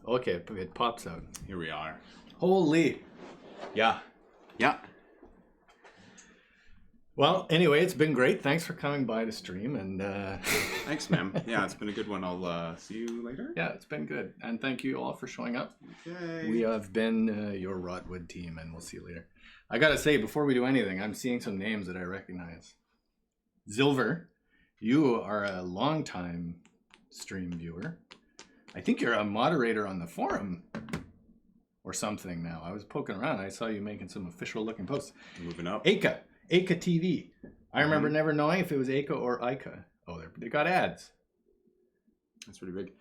Okay, it pops out. Here we are. Holy. Yeah. Yeah. Well, anyway, it's been great. Thanks for coming by to stream. And Thanks, ma'am. Yeah, it's been a good one. I'll see you later. Yeah, it's been good. And thank you all for showing up. Okay. We have been your Rotwood team, and we'll see you later. I got to say, before we do anything, I'm seeing some names that I recognize. Zilver, you are a longtime stream viewer. I think you're a moderator on the forum or something now. I was poking around. I saw you making some official looking posts. Moving up. Aka TV. I remember never knowing if it was Aka or Ika. Oh, they got ads. That's pretty big.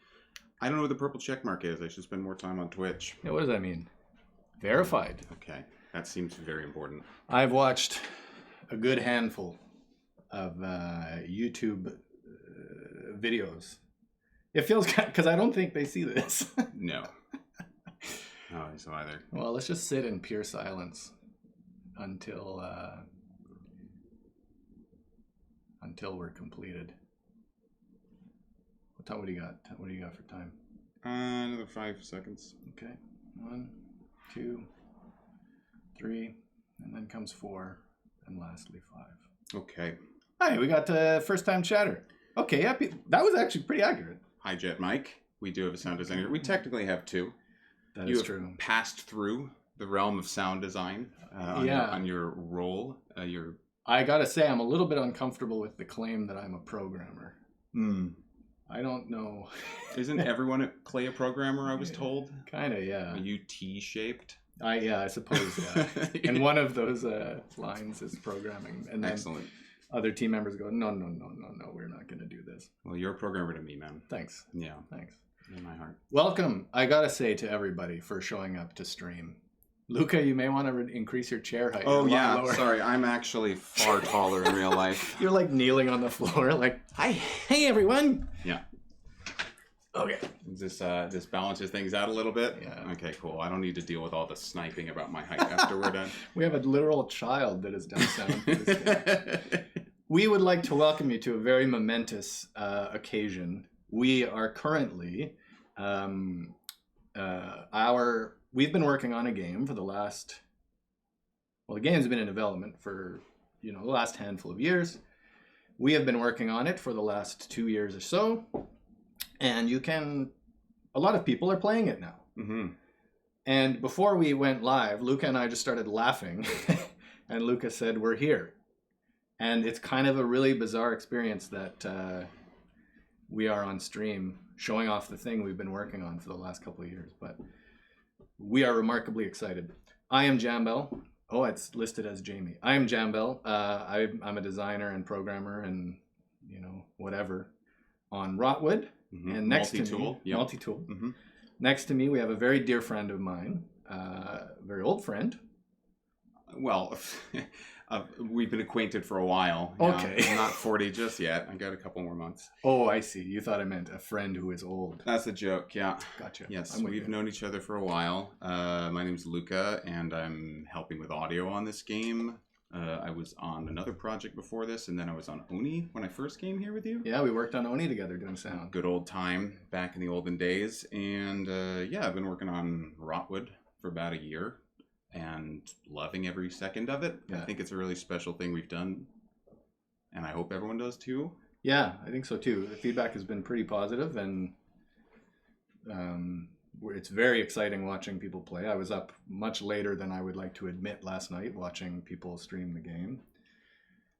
I don't know what the purple check mark is. I should spend more time on Twitch. Yeah, what does that mean? Verified. Okay. That seems very important. I've watched a good handful of YouTube videos. It feels because I don't think they see this. No. No, I so either. Well, let's just sit in pure silence until we're completed. What do you got? What do you got for time? Another 5 seconds. Okay. 1, 2, 3, and then comes 4, and lastly 5. Okay. Hi, we got first time chatter. Okay, happy. That was actually pretty accurate. Hi, Jet Mike. We do have a sound designer. We technically have 2. That you is have true. passed through the realm of sound design on your role. I gotta say, I'm a little bit uncomfortable with the claim that I'm a programmer. I don't know. Isn't everyone at Klei a programmer, I was told? Kind of, yeah. Are you T-shaped? I suppose, yeah. And one of those lines is programming. And then Excellent. Other team members go, no, we're not going to do this. Well, you're a programmer to me, man. Thanks. Yeah. Thanks. In my heart. Welcome, I gotta say to everybody for showing up to stream. Luca, you may want to increase your chair height. Oh, yeah. Sorry, I'm actually far taller in real life. You're like kneeling on the floor like, hey everyone. Yeah. Okay. This balances things out a little bit? Yeah. Okay, cool. I don't need to deal with all the sniping about my height after we're done. We have a literal child that has done sound for this game. We would like to welcome you to a very momentous occasion. We are currently, we've been working on a game for the last, the game's been in development for, the last handful of years. We have been working on it for the last 2 years or so. And a lot of people are playing it now. Mm-hmm. And before we went live, Luca and I just started laughing. And Luca said, we're here. And it's kind of a really bizarre experience that we are on stream showing off the thing we've been working on for the last couple of years. But we are remarkably excited. I am Jambel. Oh, it's listed as Jamie. I am Jambel. I'm a designer and programmer and, whatever on Rotwood. Mm-hmm. And next multi-tool. to me, multi-tool. Mm-hmm. Next to me, we have a very dear friend of mine, a very old friend. Well, we've been acquainted for a while. Okay. I'm not 40 just yet. I got a couple more months. Oh, I see. You thought I meant a friend who is old. That's a joke, yeah. Gotcha. Yes, we've known each other for a while. My name's Luca, and I'm helping with audio on this game. I was on another project before this, and then I was on Oni when I first came here with you. Yeah, we worked on Oni together doing sound. Good old time back in the olden days. And I've been working on Rotwood for about a year and loving every second of it. Yeah. I think it's a really special thing we've done, and I hope everyone does too. Yeah, I think so too. The feedback has been pretty positive, and it's very exciting watching people play. I was up much later than I would like to admit last night watching people stream the game.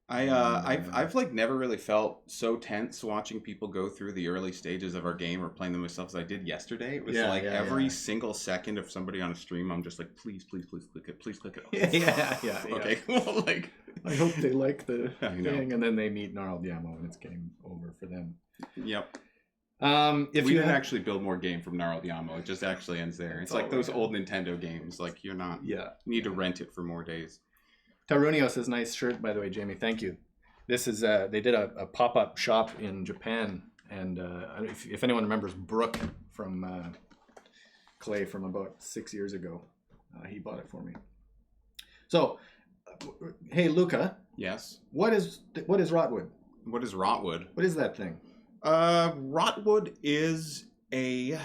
I've like never really felt so tense watching people go through the early stages of our game or playing them myself as I did yesterday. It was every single second of somebody on a stream, I'm just like, please click it, please click it. Yeah. Okay, cool. Like, I hope they like the thing, and then they meet Gnarled Yamo, and it's game over for them. Yep. If we you didn't actually build more game from Gnarled Yamo, it just actually ends there. It's like those old Nintendo games. Like you're not. Yeah. You need to rent it for more days. Tarunio says, nice shirt, by the way, Jamie. Thank you. This is, they did a pop-up shop in Japan. And if anyone remembers Brooke from Klei from about 6 years ago, he bought it for me. So, hey, Luca. Yes? What is Rotwood? What is Rotwood? What is that thing? Rotwood is a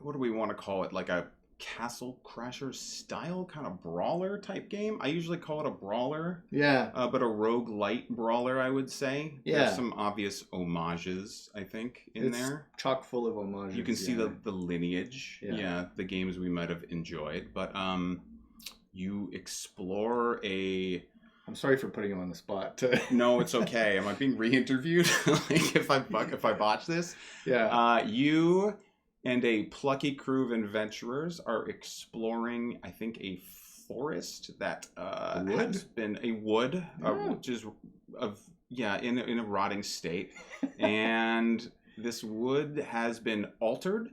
what do we want to call it? Like a Castle Crasher style kind of brawler type game. I usually call it a brawler. Yeah. But a roguelite brawler, I would say. Yeah. There's some obvious homages, I think, in there. Chock full of homages. You can see the lineage. Yeah. The games we might have enjoyed. But you explore a... I'm sorry for putting you on the spot. No, it's okay. Am I being re-interviewed? Like if I botch this? Yeah. You and a plucky crew of adventurers are exploring, I think, a forest that has been a wood, which is in a rotting state, and this wood has been altered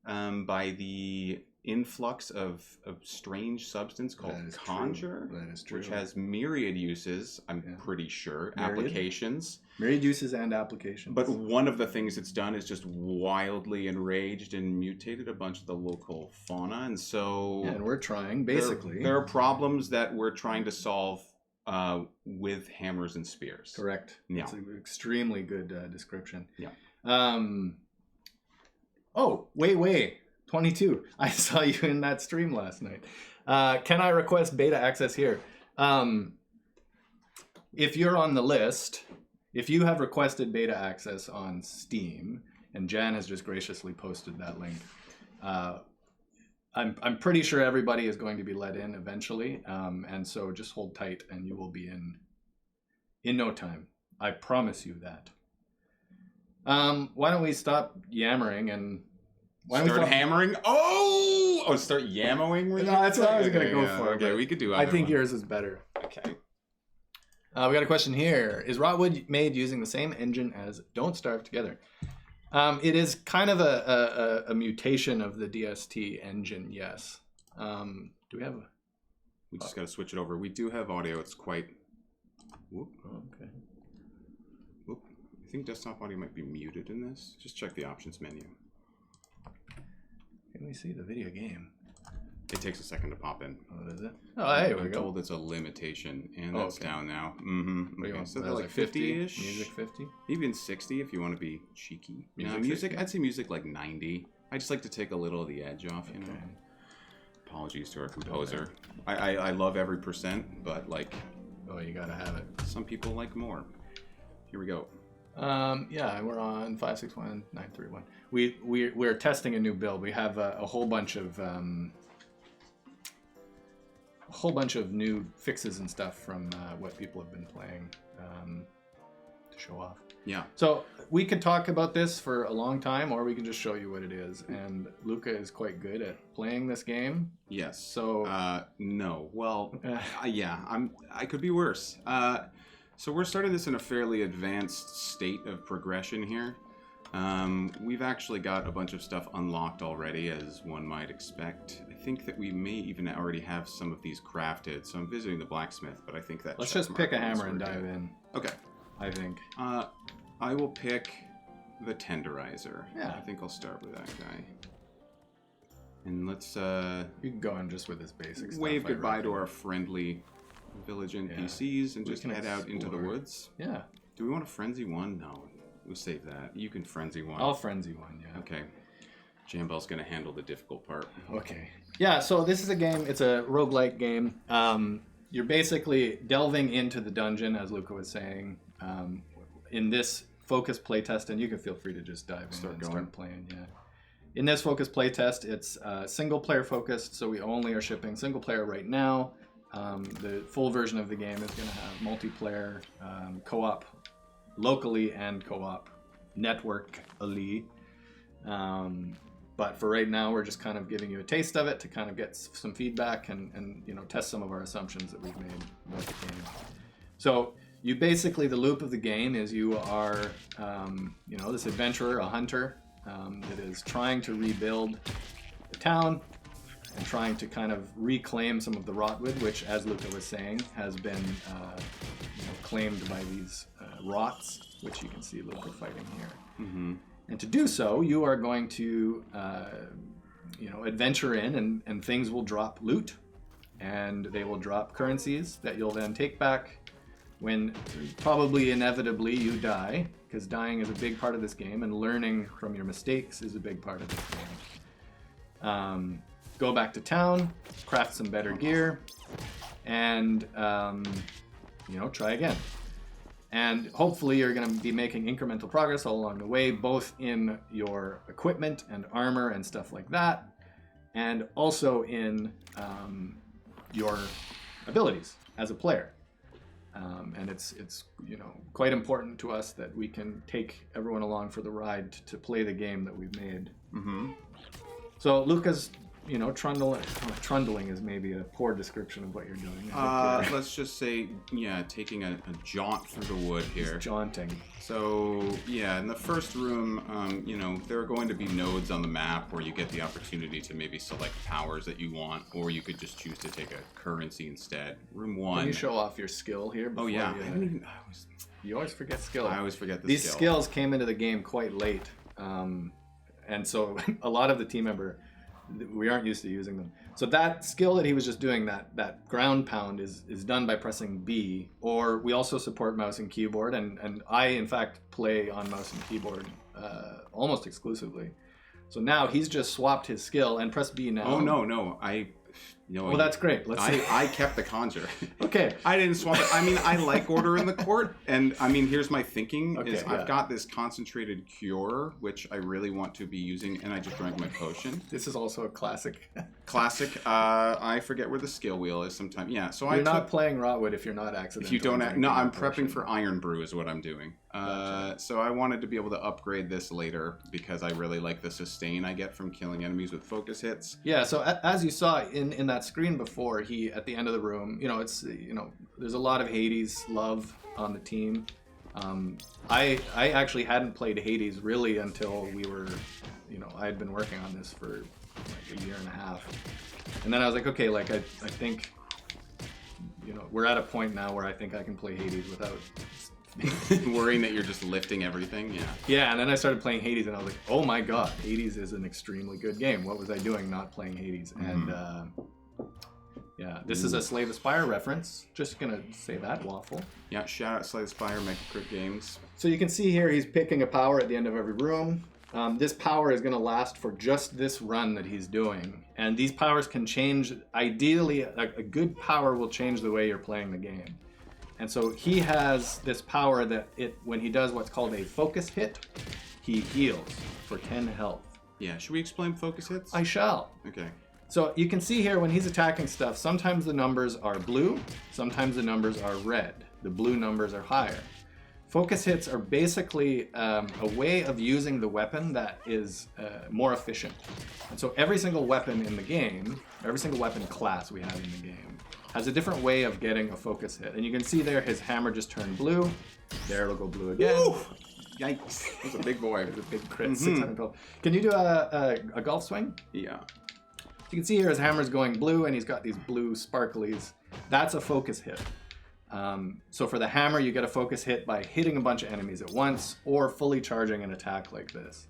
by the influx of strange substance called conjure, which has myriad uses. I'm pretty sure applications. Myriad uses and applications. But one of the things it's done is just wildly enraged and mutated a bunch of the local fauna, and so and we're trying basically. There are problems that we're trying to solve with hammers and spears. Correct. Yeah, it's an extremely good description. Yeah. Oh, wait. 22. I saw you in that stream last night. Can I request beta access here? If you're on the list, if you have requested beta access on Steam, and Jan has just graciously posted that link, I'm pretty sure everybody is going to be let in eventually, and so just hold tight, and you will be in no time. I promise you that. Why don't we stop yammering and start hammering? Start yammoing? No, that's what I was going to go for. Okay, we could do I think yours is better. Okay. We got a question here. Is Rotwood made using the same engine as Don't Starve Together? It is kind of a mutation of the DST engine, yes. Do we have a... We just got to switch it over. We do have audio. It's quite... Whoop. Oh, okay. Whoop. I think desktop audio might be muted in this. Just check the options menu. Can we see the video game? It takes a second to pop in. Oh, does it? Oh, hey, I'm told it's a limitation, and that's down now. Okay, so they're like 50-ish. Music 50? Even 60 if you want to be cheeky. Music, I'd say music like 90. I just like to take a little of the edge off, you know. Apologies to our composer. I love every percent, but like... Oh, you gotta have it. Some people like more. Here we go. Yeah, we're on 561-931. We're testing a new build. We have a whole bunch of new fixes and stuff from what people have been playing to show off. Yeah. So we could talk about this for a long time, or we can just show you what it is. And Luca is quite good at playing this game. Yes. So no. Well, yeah. I could be worse. So we're starting this in a fairly advanced state of progression here. We've actually got a bunch of stuff unlocked already, as one might expect. I think that we may even already have some of these crafted, so I'm visiting the blacksmith, but I think that... Let's just pick a hammer and dive in. Okay. I think. I will pick the tenderizer. Yeah. I think I'll start with that guy. And let's... You can go in just with this basic stuff. Wave goodbye to our friendly village NPCs and just head out into the woods. Yeah. Do we want a frenzy one? No. We'll save that. You can frenzy one. I'll frenzy one, yeah. Okay. Jambel's going to handle the difficult part. Okay. Yeah, so this is a game. It's a roguelike game. You're basically delving into the dungeon, as Luca was saying, in this focus playtest, and you can feel free to just dive in start playing. Yeah. In this focus playtest, it's single player focused, so we only are shipping single player right now. The full version of the game is going to have multiplayer, co-op, locally and co-op, networkally. But for right now, we're just kind of giving you a taste of it to kind of get some feedback and test some of our assumptions that we've made about the game. So you basically, the loop of the game is you are, this adventurer, a hunter, that is trying to rebuild the town and trying to kind of reclaim some of the Rotwood, which, as Luca was saying, has been claimed by these rots, which you can see Luca fighting here. Mm-hmm. And to do so, you are going to, adventure in, and things will drop loot, and they will drop currencies that you'll then take back when probably inevitably you die, because dying is a big part of this game, and learning from your mistakes is a big part of this game. Go back to town, craft some better gear, and try again. And hopefully you're going to be making incremental progress all along the way, both in your equipment and armor and stuff like that, and also in your abilities as a player. And it's quite important to us that we can take everyone along for the ride to play the game that we've made. Mm-hmm. So Luca's trundling is maybe a poor description of what you're doing. Let's just say, taking a jaunt through the wood here. He's jaunting. So, in the first room, there are going to be nodes on the map where you get the opportunity to maybe select powers that you want, or you could just choose to take a currency instead. Room 1. Can you show off your skill here? Oh, yeah. You always forget skill. I always forget These skills came into the game quite late. And so a lot of the team member, we aren't used to using them. So that skill that he was just doing, that ground pound, is done by pressing B, or we also support mouse and keyboard, and I in fact play on mouse and keyboard almost exclusively. So now he's just swapped his skill and press B now. Oh no, well, that's great. Let's see. I kept the conjure. Okay. I didn't swap it. I mean, I like Order in the Court, and I mean, here's my thinking: I've got this concentrated cure, which I really want to be using, and I just drank my potion. This is also a classic. Classic. I forget where the skill wheel is sometimes. Yeah. So you're not playing Rotwood if you're not accidentally. If you don't, I'm prepping for Iron Brew is what I'm doing. Gotcha. So I wanted to be able to upgrade this later because I really like the sustain I get from killing enemies with focus hits. Yeah. So as you saw in that screen before, he at the end of the room, there's a lot of Hades love on the team. I actually hadn't played Hades really until we were, I had been working on this for like a year and a half, and then I was like, okay, like I think, we're at a point now where I think I can play Hades without worrying that you're just lifting everything. Yeah, and then I started playing Hades, and I was like, oh my god, Hades is an extremely good game. What was I doing not playing Hades? Mm-hmm. And this is a Slay the Spire reference. Just gonna say that, Waffle. Yeah, shout out Slay the Spire, Mega Crit Games. So you can see here he's picking a power at the end of every room. This power is going to last for just this run that he's doing. And these powers can change. Ideally, a good power will change the way you're playing the game. And so he has this power that when he does what's called a focus hit, he heals for 10 health. Yeah, should we explain focus hits? I shall. Okay. So you can see here when he's attacking stuff, sometimes the numbers are blue, sometimes the numbers are red. The blue numbers are higher. Focus hits are basically a way of using the weapon that is more efficient. And so every single weapon in the game, every single weapon class we have in the game, has a different way of getting a focus hit. And you can see there his hammer just turned blue. There it'll go blue again. Woo! Yikes. That was a big boy. It was a big crit, 600 gold. Can you do a golf swing? Yeah. You can see here his hammer's going blue and he's got these blue sparklies. That's a focus hit. So for the hammer, you get a focus hit by hitting a bunch of enemies at once or fully charging an attack like this.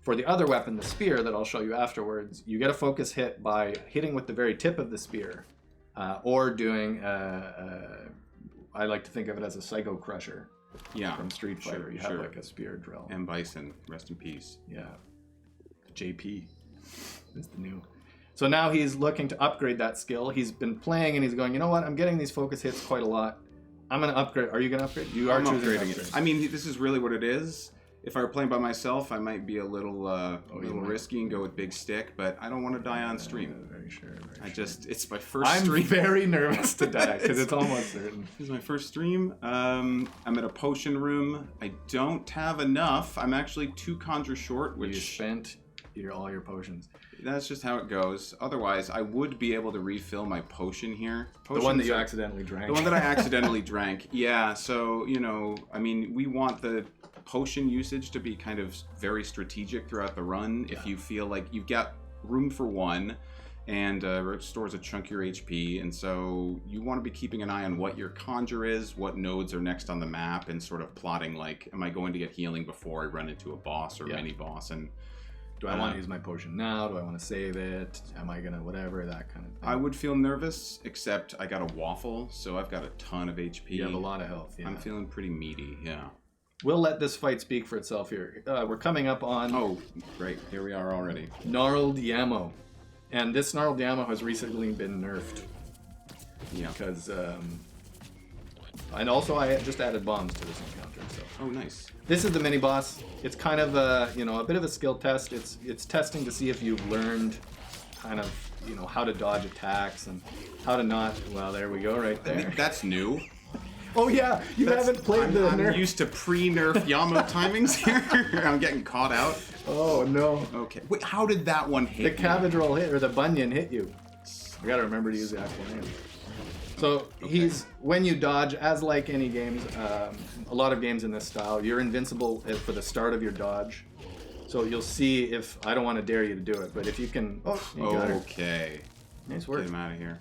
For the other weapon, the spear, that I'll show you afterwards, you get a focus hit by hitting with the very tip of the spear or doing, I like to think of it as a Psycho Crusher from Street Fighter. Sure, you have like a spear drill. M. Bison, rest in peace. Yeah. JP. That's the new. So now he's looking to upgrade that skill. He's been playing and he's going, you know what? I'm getting these focus hits quite a lot. I'm going to upgrade. Are you going to upgrade? You are upgrading it. I mean, this is really what it is. If I were playing by myself, I might be a little risky and go with big stick, but I don't want to die on stream. Very sure. It's my first stream. I'm very nervous to die because it's almost certain. This is my first stream. I'm at a potion room. I don't have enough. I'm actually 2 conjure short, which... You spent all your potions. That's just how it goes. Otherwise, I would be able to refill my potion here. The one that you accidentally drank. The one that I accidentally drank. Yeah, so, I mean, we want the potion usage to be kind of very strategic throughout the run. Yeah. If you feel like you've got room for one and restores a chunk of your HP, and so you want to be keeping an eye on what your conjure is, what nodes are next on the map, and sort of plotting like, am I going to get healing before I run into a boss or mini boss? And do I want to use my potion now? Do I want to save it? Am I going to whatever, that kind of thing? I would feel nervous, except I got a waffle, so I've got a ton of HP. You have a lot of health, yeah. I'm feeling pretty meaty, yeah. we'll let this fight speak for itself here. We're coming up on Oh, great. Here we are already. Gnarled Yamo. And this Gnarled Yamo has recently been nerfed. Yeah. Because, and also I just added bombs to this encounter, so. Oh, nice. This is the mini boss. It's kind of a, a bit of a skill test. It's testing to see if you've learned kind of, how to dodge attacks and how to not. Well, there we go, right I there. think that's new. Oh yeah, haven't played the I'm nerf. used to pre-nerf Yamo timings here. I'm getting caught out. Oh no. Okay. Wait, how did that one hit? The cabbage roll hit, or the bunion hit you. I gotta remember to use the actual name. So when you dodge, as like any games, a lot of games in this style, you're invincible for the start of your dodge. So you'll see if, I don't want to dare you to do it, but if you can, you got her. Okay. Nice work. Get him out of here.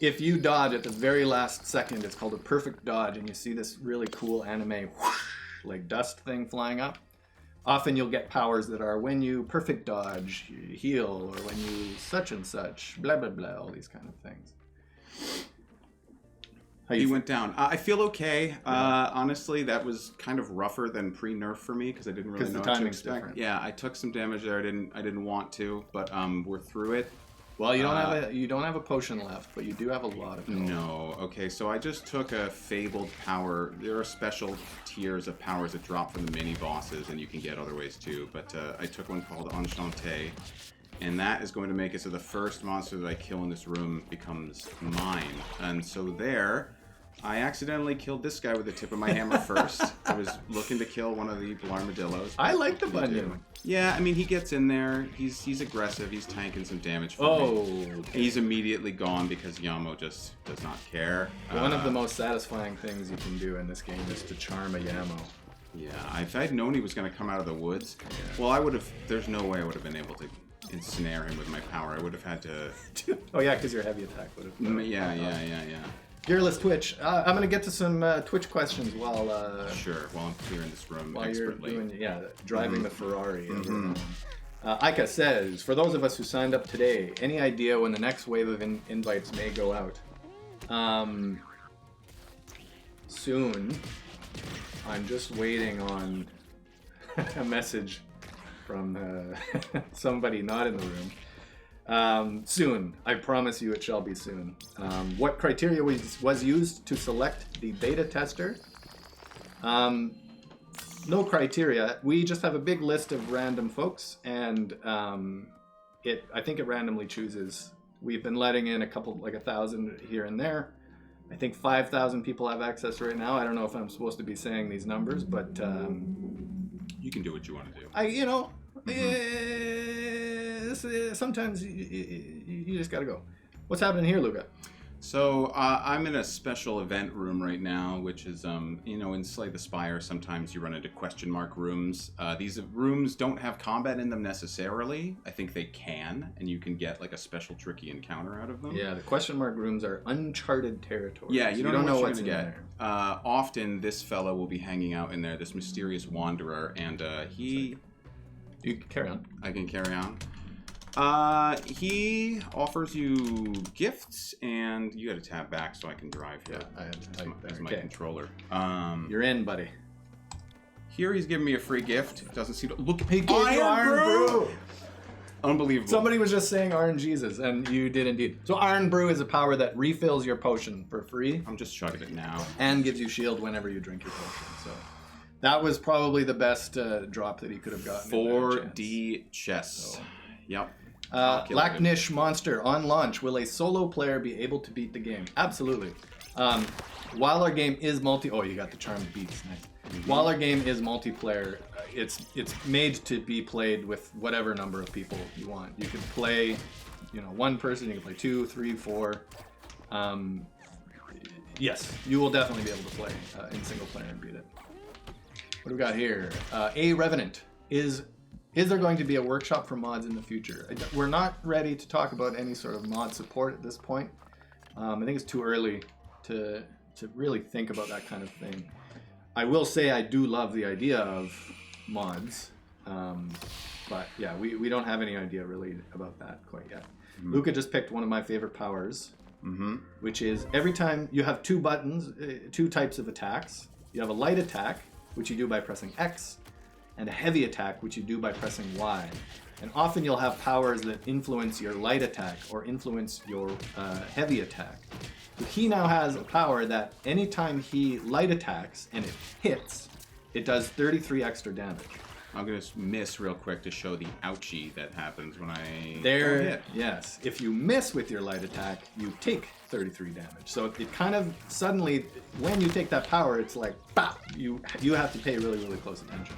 If you dodge at the very last second, it's called a perfect dodge, and you see this really cool anime whoosh, like dust thing flying up. Often you'll get powers that are when you perfect dodge, you heal, or when you such and such, blah blah blah, all these kind of things. He went down. I feel okay. Honestly, that was kind of rougher than pre-nerf for me because I didn't really know the what to timing's expect. different. Yeah, I took some damage there. I didn't want to, but we're through it. Well, you don't have a potion left, but you do have a lot of health. No. Okay, so I just took a fabled power. There are special tiers of powers that drop from the mini bosses, and you can get other ways too. But I took one called Enchanté, and that is going to make it so the first monster that I kill in this room becomes mine. And so there, I accidentally killed this guy with the tip of my hammer first. I was looking to kill one of the armadillos. I like the bunion. Yeah, I mean, he gets in there. He's aggressive. He's tanking some damage for me. Okay. He's immediately gone because Yamo just does not care. One of the most satisfying things you can do in this game is to charm a Yamo. Yeah, if I'd known he was going to come out of the woods, well, I would have. There's no way I would have been able to ensnare him with my power. I would have had to. Oh yeah, because your heavy attack would have. Yeah. Gearless Twitch. I'm gonna get to some Twitch questions while Sure. While I'm clearing this room while expertly. you're doing driving the Ferrari. Ika says, for those of us who signed up today, any idea when the next wave of invites may go out? Soon. I'm just waiting on a message from somebody not in the room. Soon. I promise you it shall be soon. What criteria was used to select the beta tester? No criteria. We just have a big list of random folks, and I think it randomly chooses. We've been letting in a couple, like 1,000 here and there. I think 5,000 people have access right now. I don't know if I'm supposed to be saying these numbers, but you can do what you want to do. Sometimes you just gotta go. What's happening here, Luca? So I'm in a special event room right now, which is, in Slay the Spire, sometimes you run into question mark rooms. These rooms don't have combat in them necessarily. I think they can, and you can get like a special tricky encounter out of them. Yeah, the question mark rooms are uncharted territory. Yeah, you don't know what's in get. there. Often this fellow will be hanging out in there, this mysterious wanderer, and he... You can carry on. I can carry on. He offers you gifts, and you got to tab back so I can drive here. Yeah, as my controller. You're in, buddy. Here he's giving me a free gift. Doesn't seem to look. He gave you Iron Brew. Unbelievable. Somebody was just saying Iron Jesus, and you did indeed. So Iron Brew is a power that refills your potion for free. I'm just chugging it now. And gives you shield whenever you drink your potion. So that was probably the best drop that he could have gotten. 4D chess. So. Yep. Lacknish Monster, on launch, will a solo player be able to beat the game? Absolutely. While our game is you got the charmed beats, nice. Mm-hmm. While our game is multiplayer, it's made to be played with whatever number of people you want. You can play, one person, you can play 2, 3, 4. Yes, you will definitely be able to play in single player and beat it. What do we got here? A Revenant. Is there going to be a workshop for mods in the future? We're not ready to talk about any sort of mod support at this point. I think it's too early to really think about that kind of thing. I will say I do love the idea of mods, but yeah, we don't have any idea really about that quite yet. Mm-hmm. Luca just picked one of my favorite powers, which is every time you have 2 buttons, 2 types of attacks. You have a light attack, which you do by pressing X, and a heavy attack, which you do by pressing Y. And often you'll have powers that influence your light attack or influence your heavy attack. But he now has a power that anytime he light attacks and it hits, it does 33 extra damage. I'm going to miss real quick to show the ouchie that happens when I There, hit. yes. If you miss with your light attack, you take 33 damage. So it kind of suddenly, when you take that power, it's like, bop, you have to pay really, really close attention.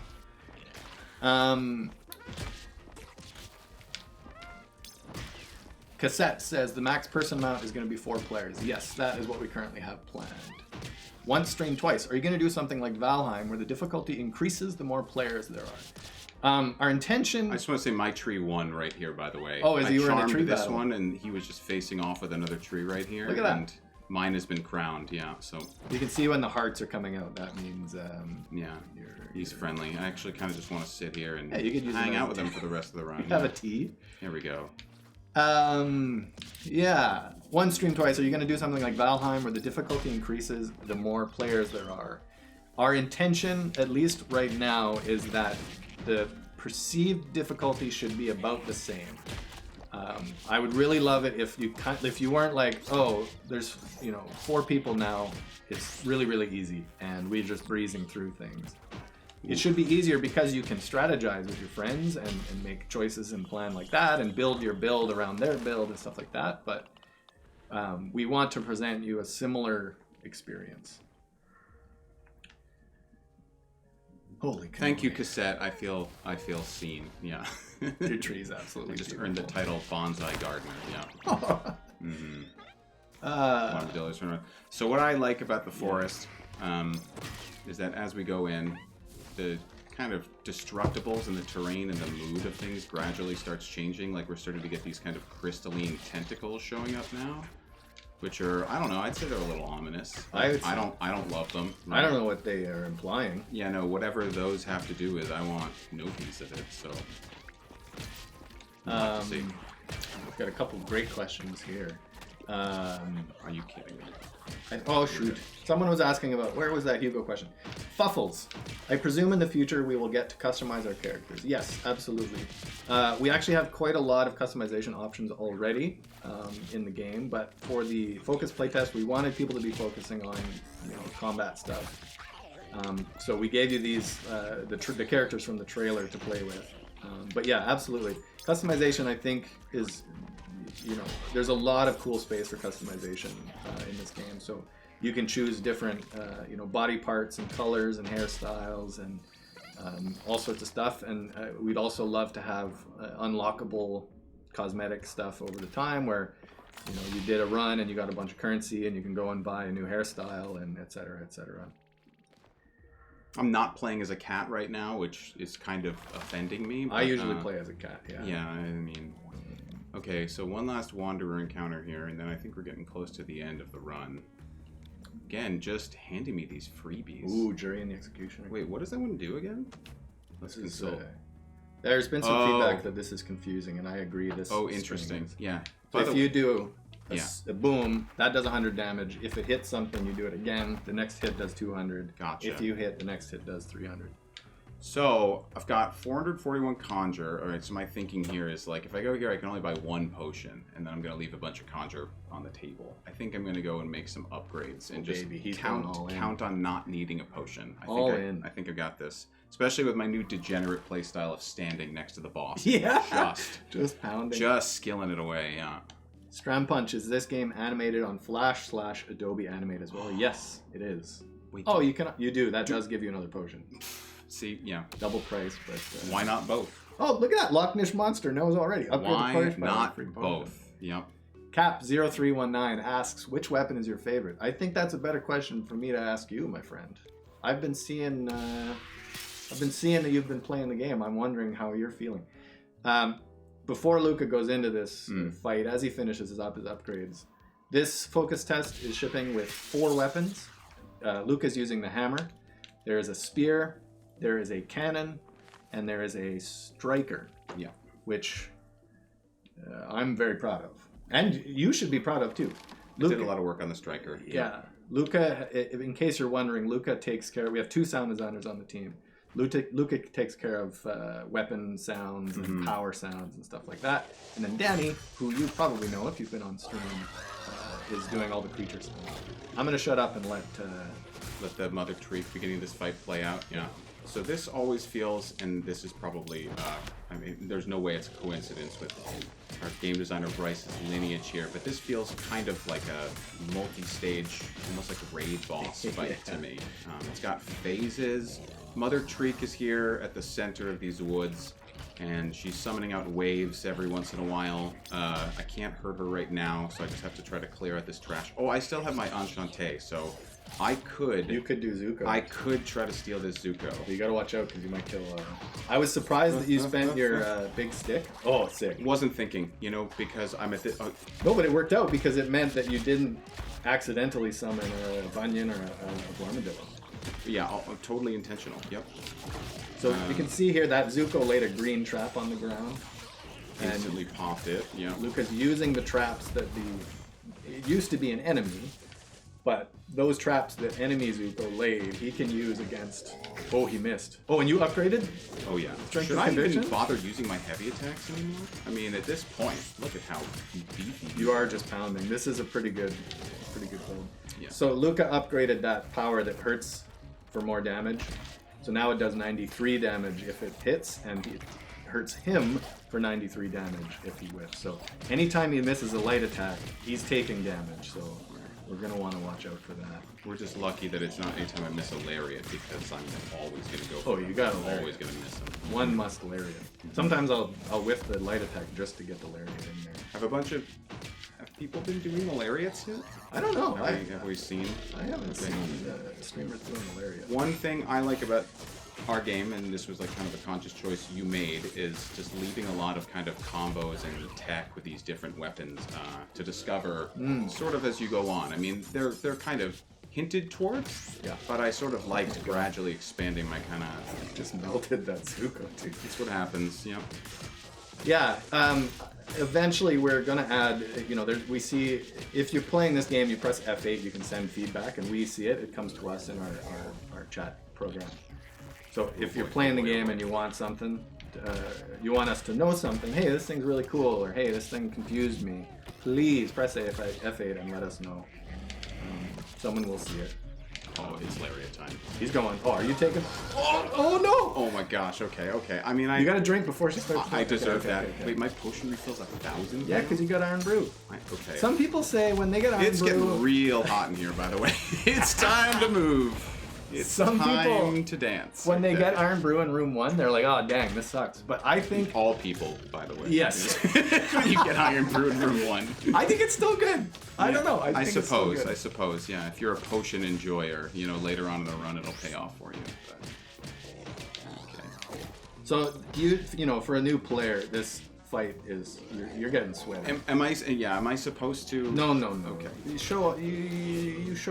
Cassette says the max person amount is going to be 4 players. Yes, that is what we currently have planned. Once, stream twice. Are you going to do something like Valheim, where the difficulty increases the more players there are? Our intention... I just want to say my tree won right here, by the way. Oh, you were in a tree this battle. one, and he was just facing off with another tree right here. Look at that. And mine has been crowned, yeah, so... You can see when the hearts are coming out, that means... yeah, he's friendly. I actually kind of just want to sit here and you could use hang out with him for the rest of the round. You have a tea. Here we go. Yeah. One, stream twice. Are you going to do something like Valheim, where the difficulty increases the more players there are? Our intention, at least right now, is that the perceived difficulty should be about the same. I would really love it if you weren't like, oh, there's 4 people now. It's really, really easy, and we're just breezing through things. It should be easier because you can strategize with your friends and make choices and plan like that and build your build around their build and stuff like that. But we want to present you a similar experience. Holy cannoli. Thank you, Cassette. I feel seen. Yeah. Your tree's absolutely I just beautiful. earned the title Bonsai Gardener. Yeah. So what I like about the forest is that as we go in, the kind of destructibles and the terrain and the mood of things gradually starts changing. Like we're starting to get these kind of crystalline tentacles showing up now, which are, I don't know, I'd say they're a little ominous. I don't love them. I don't know what they are implying. Yeah, no, whatever those have to do with, I want no piece of it. So I've got a couple great questions here. Are you kidding me? Oh shoot. Someone was asking about, where was that Hugo question? Fuffles. I presume in the future we will get to customize our characters. Yes, absolutely. We actually have quite a lot of customization options already in the game, but for the focus playtest, we wanted people to be focusing on combat stuff. So we gave you these the characters from the trailer to play with. But yeah, absolutely. Customization, I think, is there's a lot of cool space for customization in this game. So you can choose different, body parts and colors and hairstyles and all sorts of stuff. And we'd also love to have unlockable cosmetic stuff over the time where, you did a run and you got a bunch of currency and you can go and buy a new hairstyle and et cetera, et cetera. I'm not playing as a cat right now, which is kind of offending me. But, I usually play as a cat, yeah. Yeah, I mean... Okay, so one last Wanderer encounter here, and then I think we're getting close to the end of the run. Again, just handing me these freebies. Ooh, Jury and the Executioner. Wait, what does that one do again? Let's consult. There's been some feedback that this is confusing, and I agree. Interesting. Yeah. So if you do a boom, that does 100 damage. If it hits something, you do it again. The next hit does 200. Gotcha. If you hit, the next hit does 300. So, I've got 441 Conjure. Alright, so my thinking here is, like, if I go here, I can only buy 1 potion, and then I'm going to leave a bunch of Conjure on the table. I think I'm going to go and make some upgrades and just count on not needing a potion. I think I've got this. Especially with my new degenerate playstyle of standing next to the boss. Yeah! Just pounding. Just skilling it away, yeah. Stram Punch, is this game animated on Flash/Adobe Animate as well? Yes, it is. Wait, you do. That does give you another potion. See, yeah. Double price, but... why not both? Oh, look at that. Loch Ness Monster knows already. Why not both? Yep. Cap0319 asks, which weapon is your favorite? I think that's a better question for me to ask you, my friend. I've been seeing that you've been playing the game. I'm wondering how you're feeling. Before Luca goes into this fight, as he finishes his upgrades, this focus test is shipping with 4 weapons. Luca's using the hammer. There is a spear, there is a cannon, and there is a striker. Yeah. Which I'm very proud of. And you should be proud of too. I did a lot of work on the striker. Yeah. Luca, in case you're wondering, Luca takes care. We have 2 sound designers on the team. Luca takes care of weapon sounds and power sounds and stuff like that. And then Danny, who you probably know if you've been on stream, is doing all the creature sounds. I'm going to shut up and let the mother tree beginning this fight play out. Yeah. So this always feels, and this is probably, I mean, there's no way it's a coincidence with our game designer Bryce's lineage here, but this feels kind of like a multi-stage, almost like a raid boss fight to me. It's got phases. Mother Treek is here at the center of these woods, and she's summoning out waves every once in a while. I can't hurt her right now, so I just have to try to clear out this trash. Oh, I still have my Enchante, so I could... You could do Zuko. I could try to steal this Zuko. You gotta watch out, because you might kill... I was surprised that you spent your big stick. Oh, sick. Wasn't thinking, you know, because I'm at the... No, but it worked out, because it meant that you didn't accidentally summon a Bunyan or a Armadillo. Yeah, totally intentional. Yep. So you can see here that Zuko laid a green trap on the ground. Instantly popped it. Yeah. Luca's using the traps that it used to be an enemy, but those traps that enemy Zuko laid, he can use against... Oh, he missed. Oh, and you upgraded? Oh, yeah. Strength Should of I even conviction? bother using my heavy attacks anymore? I mean, at this point, look at how beefy You are just pounding. This is a pretty good build. Yeah. So Luca upgraded that power that hurts for more damage. So now it does 93 damage if it hits, and it hurts him for 93 damage if he whiffs. So anytime he misses a light attack, he's taking damage. So we're going to want to watch out for that. We're just lucky that it's not anytime I miss a lariat, because I'm always going to go for Oh, you got a I'm lariat. always going to miss him. One must lariat. Sometimes I'll whiff the light attack just to get the lariat in there. Have people been doing the lariats yet? I don't know. Have we seen? I haven't seen streamers doing the lariat. One thing I like about our game, and this was like kind of a conscious choice you made, is just leaving a lot of kind of combos and tech with these different weapons to discover sort of as you go on. I mean, they're kind of hinted towards, but I sort of liked gradually expanding my kind of... Just melted that Zuko, too. That's what happens, yeah. Yeah, eventually we're gonna add, you know, we see, if you're playing this game, you press F8, you can send feedback, and we see it. It comes to us in our chat program. So if you're playing the game and you want something, you want us to know something, hey, this thing's really cool, or hey, this thing confused me, please press F8 and let us know. Someone will see it. Oh, it's lariat time. He's going, oh, are you taking... Oh no! Oh my gosh, okay. I mean, You gotta drink before she starts... I deserve that. Okay. Wait, my potion refills 1,000? Yeah, because you got Iron Brew. Okay. Some people say when they get Iron It's Brew... getting real hot in here, by the way. It's time to move. It's Some time people, to dance. when they get Iron Brew in room 1, they're like, oh, dang, this sucks. But I think... All people, by the way. Yes. You get Iron Brew in room 1. I think it's still good. I don't know. I think it's still good. I suppose, yeah. If you're a potion enjoyer, you know, later on in the run, it'll pay off for you. But... Okay. So, you know, for a new player, this fight is... You're getting sweaty. Am I supposed to... No. Okay. You show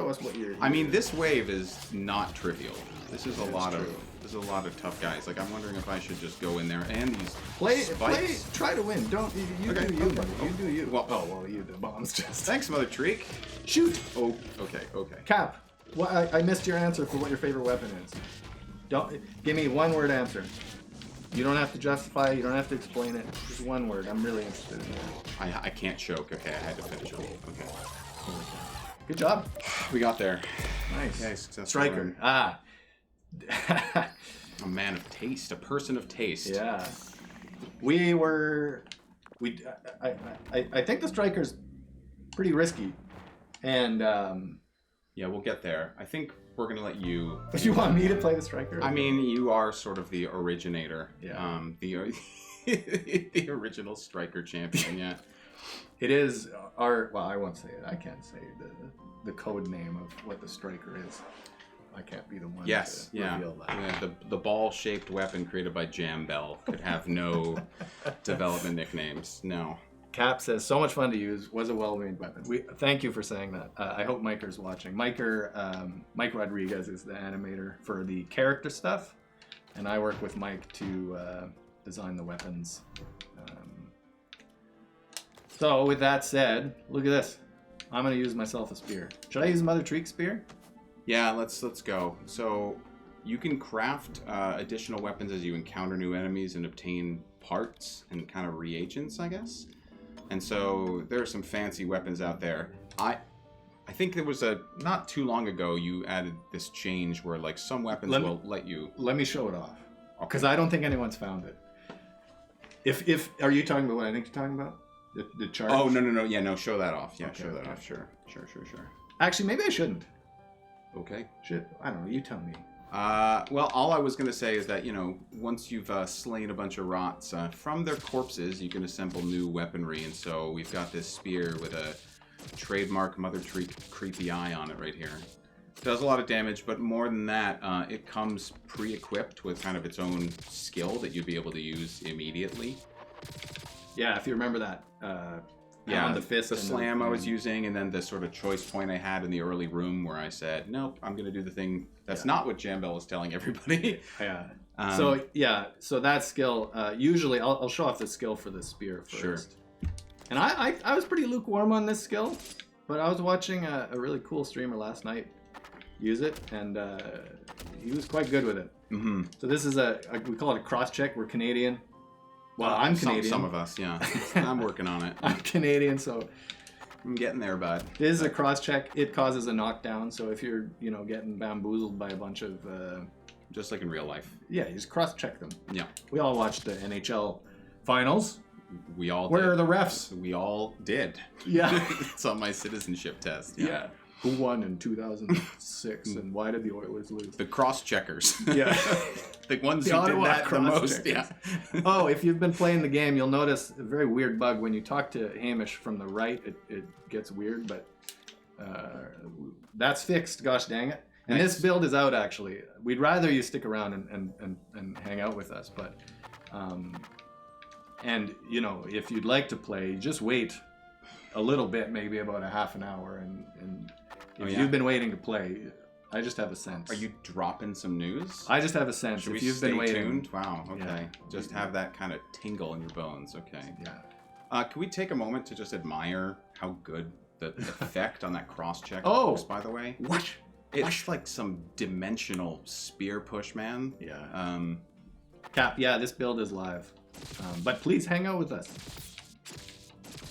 us what you're... I mean, this wave is not trivial. This is a lot of tough guys. Like, I'm wondering if I should just go in there and these Play, try to win. Don't you Okay, do you, okay. buddy. You do you. Well, You the bombs just. Thanks, Mother Treek. Shoot. Oh, okay. Cap. I missed your answer for what your favorite weapon is. Don't give me one word answer. You don't have to justify. You don't have to explain it. Just one word. I'm really interested in that. I can't choke. Okay, I had to finish it. Okay. Good job. We got there. Nice. Okay, successful Striker. run. A man of taste, a person of taste. Yeah. I think the striker's pretty risky, and Yeah, we'll get there. I think we're gonna let you. But you want me to play the striker? I mean, you are sort of the originator. Yeah. The original striker champion. Yeah. It is our. Well, I won't say it. I can't say the code name of what the striker is. I can't be the one Yes. to Yeah. reveal that. Yeah. The ball-shaped weapon created by Jam Bell could have no development nicknames. No. Cap says, so much fun to use, was a well-made weapon. Thank you for saying that. I hope Miker's watching. Mike Rodriguez is the animator for the character stuff, and I work with Mike to design the weapons. So with that said, look at this. I'm gonna use myself a spear. Should I use Mother Treek's spear? Yeah, let's go. So you can craft additional weapons as you encounter new enemies and obtain parts and kind of reagents, I guess. And so there are some fancy weapons out there. I think there was not too long ago you added this change where like some weapons will let you. Let me show it off, because I don't think anyone's found it. If are you talking about what I think you're talking about? The charge? Oh no. Yeah, no. Show that off. Yeah, Okay, show that okay. off. Sure. Actually, maybe I shouldn't. Okay. Shit, I don't know. You tell me. Well, all I was going to say is that, once you've slain a bunch of rots, from their corpses, you can assemble new weaponry. And so we've got this spear with a trademark Mother Tree creepy eye on it right here. It does a lot of damage, but more than that, it comes pre-equipped with kind of its own skill that you'd be able to use immediately. Yeah, if you remember that. On the fist. The slam I was using, and then the sort of choice point I had in the early room where I said, nope, I'm going to do the thing. That's not what Jambel is telling everybody. Yeah. So that skill, usually I'll show off the skill for the spear first. Sure. And I was pretty lukewarm on this skill, but I was watching a really cool streamer last night use it, and he was quite good with it. Mm-hmm. So this is we call it a cross check. We're Canadian. Well, I'm Canadian. Some of us, yeah. I'm working on it. I'm Canadian, so I'm getting there, bud. This is a cross check. It causes a knockdown. So if you're, getting bamboozled by a bunch of, just like in real life. Yeah, you just cross check them. Yeah. We all watched the NHL finals. We all. Where did. are the refs? We all did. Yeah. It's on my citizenship test. Yeah. Who won in 2006, and why did the Oilers lose? The cross checkers. Yeah. The ones who did that the most. Checkers. Yeah. Oh, if you've been playing the game, you'll notice a very weird bug. When you talk to Hamish from the right, it gets weird, but that's fixed, gosh dang it. And nice. This build is out, actually. We'd rather you stick around and hang out with us, but... and, if you'd like to play, just wait a little bit, maybe about a half an hour, and if you've been waiting to play, I just have a sense. Are you dropping some news? I just have a sense. Should if we you've stay been waiting, tuned? Wow, okay. Yeah. Just have that kind of tingle in your bones, okay. Yeah. Can we take a moment to just admire how good the effect on that cross check looks, by the way? What? It's like some dimensional spear push, man. Yeah. Cap, yeah, this build is live. But please hang out with us.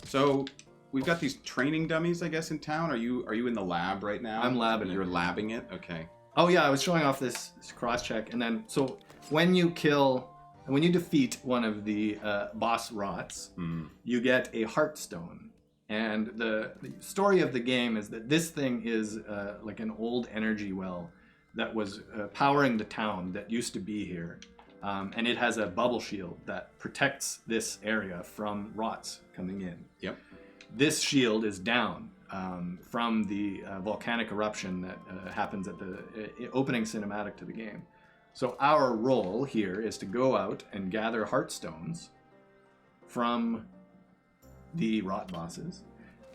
So we've got these training dummies, I guess, in town. Are you in the lab right now? I'm labbing it. You're labbing it? Okay. Oh yeah, I was showing off this cross check, and then so when you defeat one of the boss rots, you get a heartstone. And the story of the game is that this thing is like an old energy well that was powering the town that used to be here. And it has a bubble shield that protects this area from rots coming in. Yep. This shield is down from the volcanic eruption that happens at the opening cinematic to the game. So our role here is to go out and gather heartstones from the rot bosses,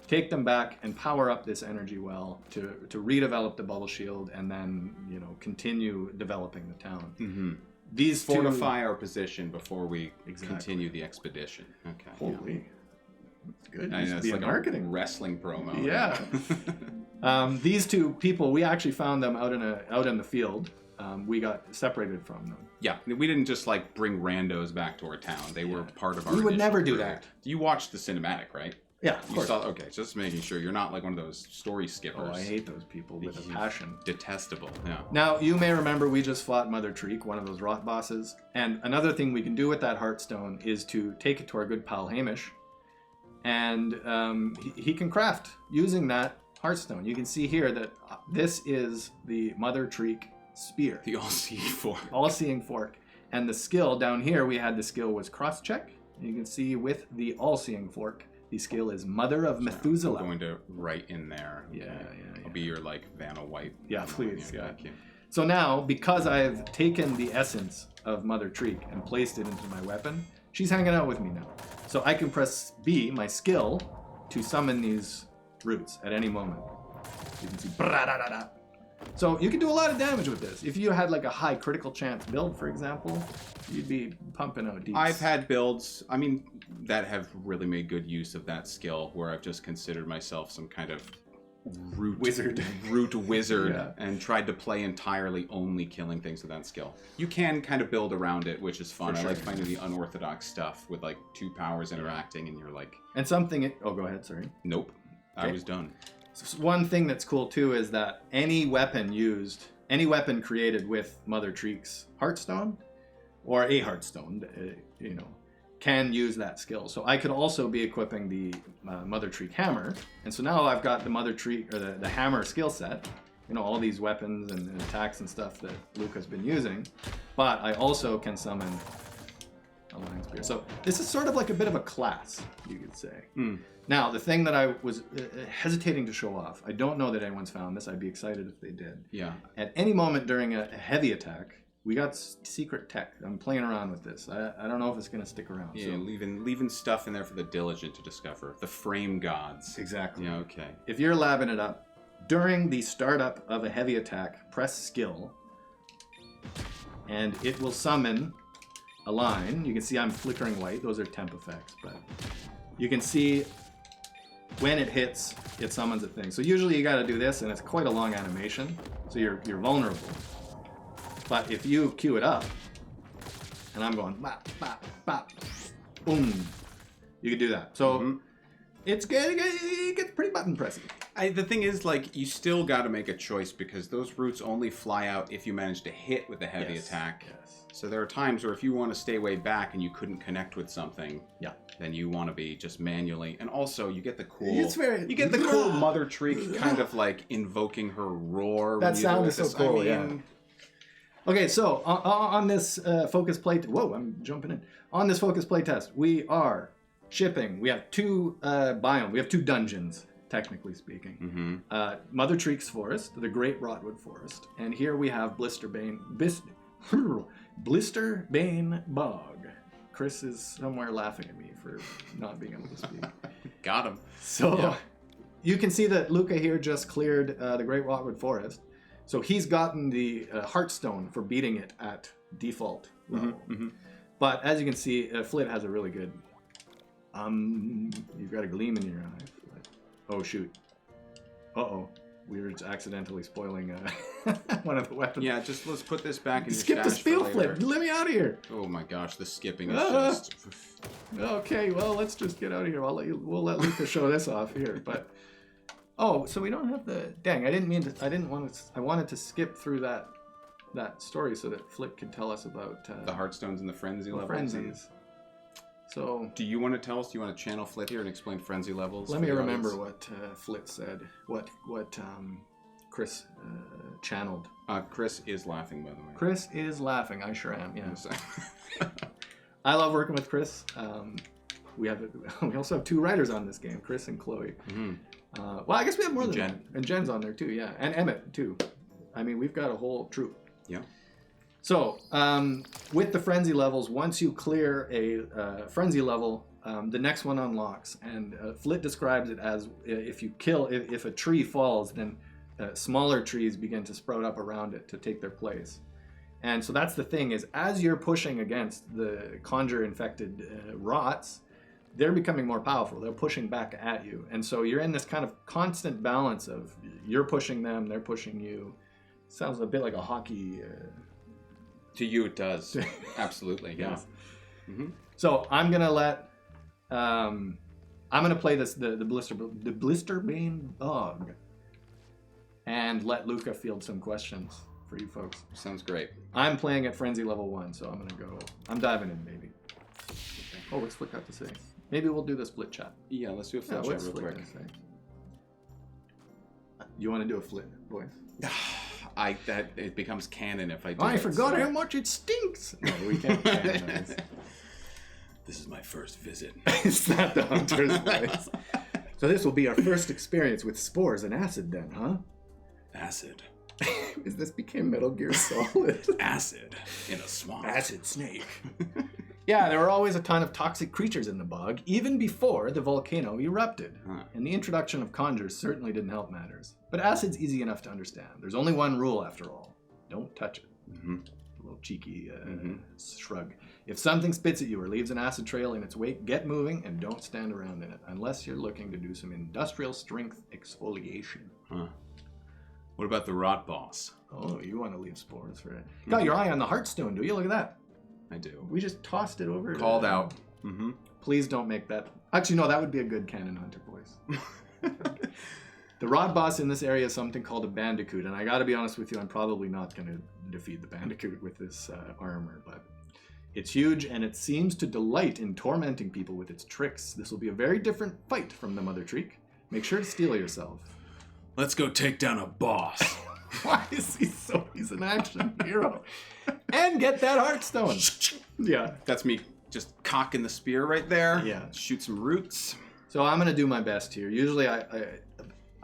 take them back and power up this energy well to redevelop the bubble shield, and then continue developing the town. Mm-hmm. These fortify our position before we continue the expedition. Okay. Holy, that's good. I know, it's like marketing a wrestling promo. Yeah. These two people, we actually found them out in the field. We got separated from them. Yeah, we didn't just like bring randos back to our town. They were part of our. We would never do that. You watched the cinematic, right? Yeah, of course. Okay, just making sure you're not like one of those story skippers. Oh, I hate those people with a passion. Detestable, yeah. Now, you may remember we just fought Mother Treek, one of those rot bosses. And another thing we can do with that Heartstone is to take it to our good pal Hamish. And he can craft using that Heartstone. You can see here that this is the Mother Treek spear. The all-seeing fork. All-seeing fork. And the skill down here, we had the skill was cross-check. You can see with the all-seeing fork, the skill is Mother of Methuselah. I'm going to write in there. Yeah. I'll be your Vanna White. Yeah, please. Yeah. Thank you. So now, because I've taken the essence of Mother Treek and placed it into my weapon, she's hanging out with me now. So I can press B, my skill, to summon these roots at any moment. You can see. So you can do a lot of damage with this. If you had like a high critical chance build, for example, you'd be pumping out deeps. I've had builds, I mean, that have really made good use of that skill, where I've just considered myself some kind of root wizard Yeah. and tried to play entirely only killing things with that skill. You can kind of build around it, which is fun. For I sure. like finding the unorthodox stuff with like 2 powers interacting and you're like, And something... Oh, go ahead, sorry. nope, I was done. So one thing that's cool too is that any weapon created with Mother Treek's Heartstone, or a Heartstone, can use that skill. So I could also be equipping the Mother Treek hammer, and so now I've got the Mother Treek, or the hammer skill set, all these weapons and attacks and stuff that Luke has been using, but I also can summon a Lion Spear. So this is sort of like a bit of a class, you could say. Now, the thing that I was hesitating to show off, I don't know that anyone's found this, I'd be excited if they did. Yeah. At any moment during a heavy attack, we got secret tech. I'm playing around with this. I don't know if it's going to stick around. Yeah, so. leaving stuff in there for the diligent to discover. The frame gods. Exactly. Yeah, okay. If you're labbing it up, during the startup of a heavy attack, press skill, and it will summon a line. You can see I'm flickering white. Those are temp effects, but you can see when it hits, it summons a thing. So usually you got to do this, and it's quite a long animation, so you're vulnerable. But if you queue it up, and I'm going bop, bop, bop, boom, you can do that. So it gets pretty button pressy. The thing is, like, you still got to make a choice, because those roots only fly out if you manage to hit with a heavy attack. Yes. So there are times where if you want to stay way back and you couldn't connect with something, then you want to be just manually. And also, you get the cool... You get the cool Mother Treek kind of, like, invoking her roar. That sound is so cool, yeah. Okay, so on this focus play... Whoa, I'm jumping in. On this focus play test, we are shipping... We have 2 biomes. We have 2 dungeons, technically speaking. Mother Treek's Forest, the Great Rotwood Forest. And here we have Blisterbane Bog. Chris is somewhere laughing at me for not being able to speak. Got him. So you can see that Luca here just cleared the Great Rotwood Forest. So he's gotten the Heartstone for beating it at default level. But as you can see, Flit has a really good... you've got a gleam in your eye. Flit. Oh, shoot. Uh-oh. We were accidentally spoiling one of the weapons. Yeah, just let's put this back in your Skip the stash spiel, for later. Flit. Let me out of here. Oh my gosh, the skipping is just... Okay, well, let's just get out of here. We'll let Luca show this off here. But so we don't have the... Dang, I wanted to skip through that story so that Flit could tell us about... the Heartstones and the Frenzy levels. Frenzies. So... Do you want to tell us? Do you want to channel Flit here and explain Frenzy levels? Let me remember what Flit said. What Chris channeled. Chris is laughing, by the way. Chris is laughing. I sure am, yes. I love working with Chris. We also have 2 writers on this game, Chris and Klei. Well, I guess we have more than one. And Jen's on there too, yeah. And Emmett too. I mean, we've got a whole troop. Yeah. So, with the frenzy levels, once you clear a frenzy level, the next one unlocks. And Flit describes it as if a tree falls, then smaller trees begin to sprout up around it to take their place. And so that's the thing, is as you're pushing against the conjure-infected rots, they're becoming more powerful. They're pushing back at you. And so you're in this kind of constant balance of you're pushing them, they're pushing you. Sounds a bit like a hockey... To you it does. Absolutely, yeah. Yes. So I'm going to let... I'm going to play the Blisterbane Bog and let Luca field some questions for you folks. Sounds great. I'm playing at Frenzy level 1, so I'm going to go... I'm diving in, maybe. Oh, what's Flit got to say? Maybe we'll do the split chat. Yeah, let's do a Flit chat real quick. You want to do a Flit voice? It becomes canon if I do I forgot how much it stinks! No, we can't canonize. This is my first visit. It's not the hunter's voice. So this will be our first experience with spores and acid then, huh? Acid. This became Metal Gear Solid. Acid in a swamp. Acid snake. Yeah, there were always a ton of toxic creatures in the bog, even before the volcano erupted. And the introduction of conjures certainly didn't help matters. But acid's easy enough to understand. There's only one rule after all. Don't touch it. Mm-hmm. A little cheeky shrug. If something spits at you or leaves an acid trail in its wake, get moving and don't stand around in it unless you're looking to do some industrial strength exfoliation. Huh. What about the rot boss? Oh, you want to leave spores for it. Got your eye on the Heartstone, do you? Look at that. I do. We just tossed it over. Called out. Mm-hmm. Please don't make that. Actually, no, that would be a good Cannon Hunter voice. The rod boss in this area is something called a bandicoot, and I gotta be honest with you, I'm probably not gonna defeat the bandicoot with this armor, but it's huge and it seems to delight in tormenting people with its tricks. This will be a very different fight from the Mother Treek. Make sure to steel yourself. Let's go take down a boss. Why is he so? He's an action hero. And get that Heartstone. Yeah. That's me just cocking the spear right there. Yeah. Shoot some roots. So I'm gonna do my best here. Usually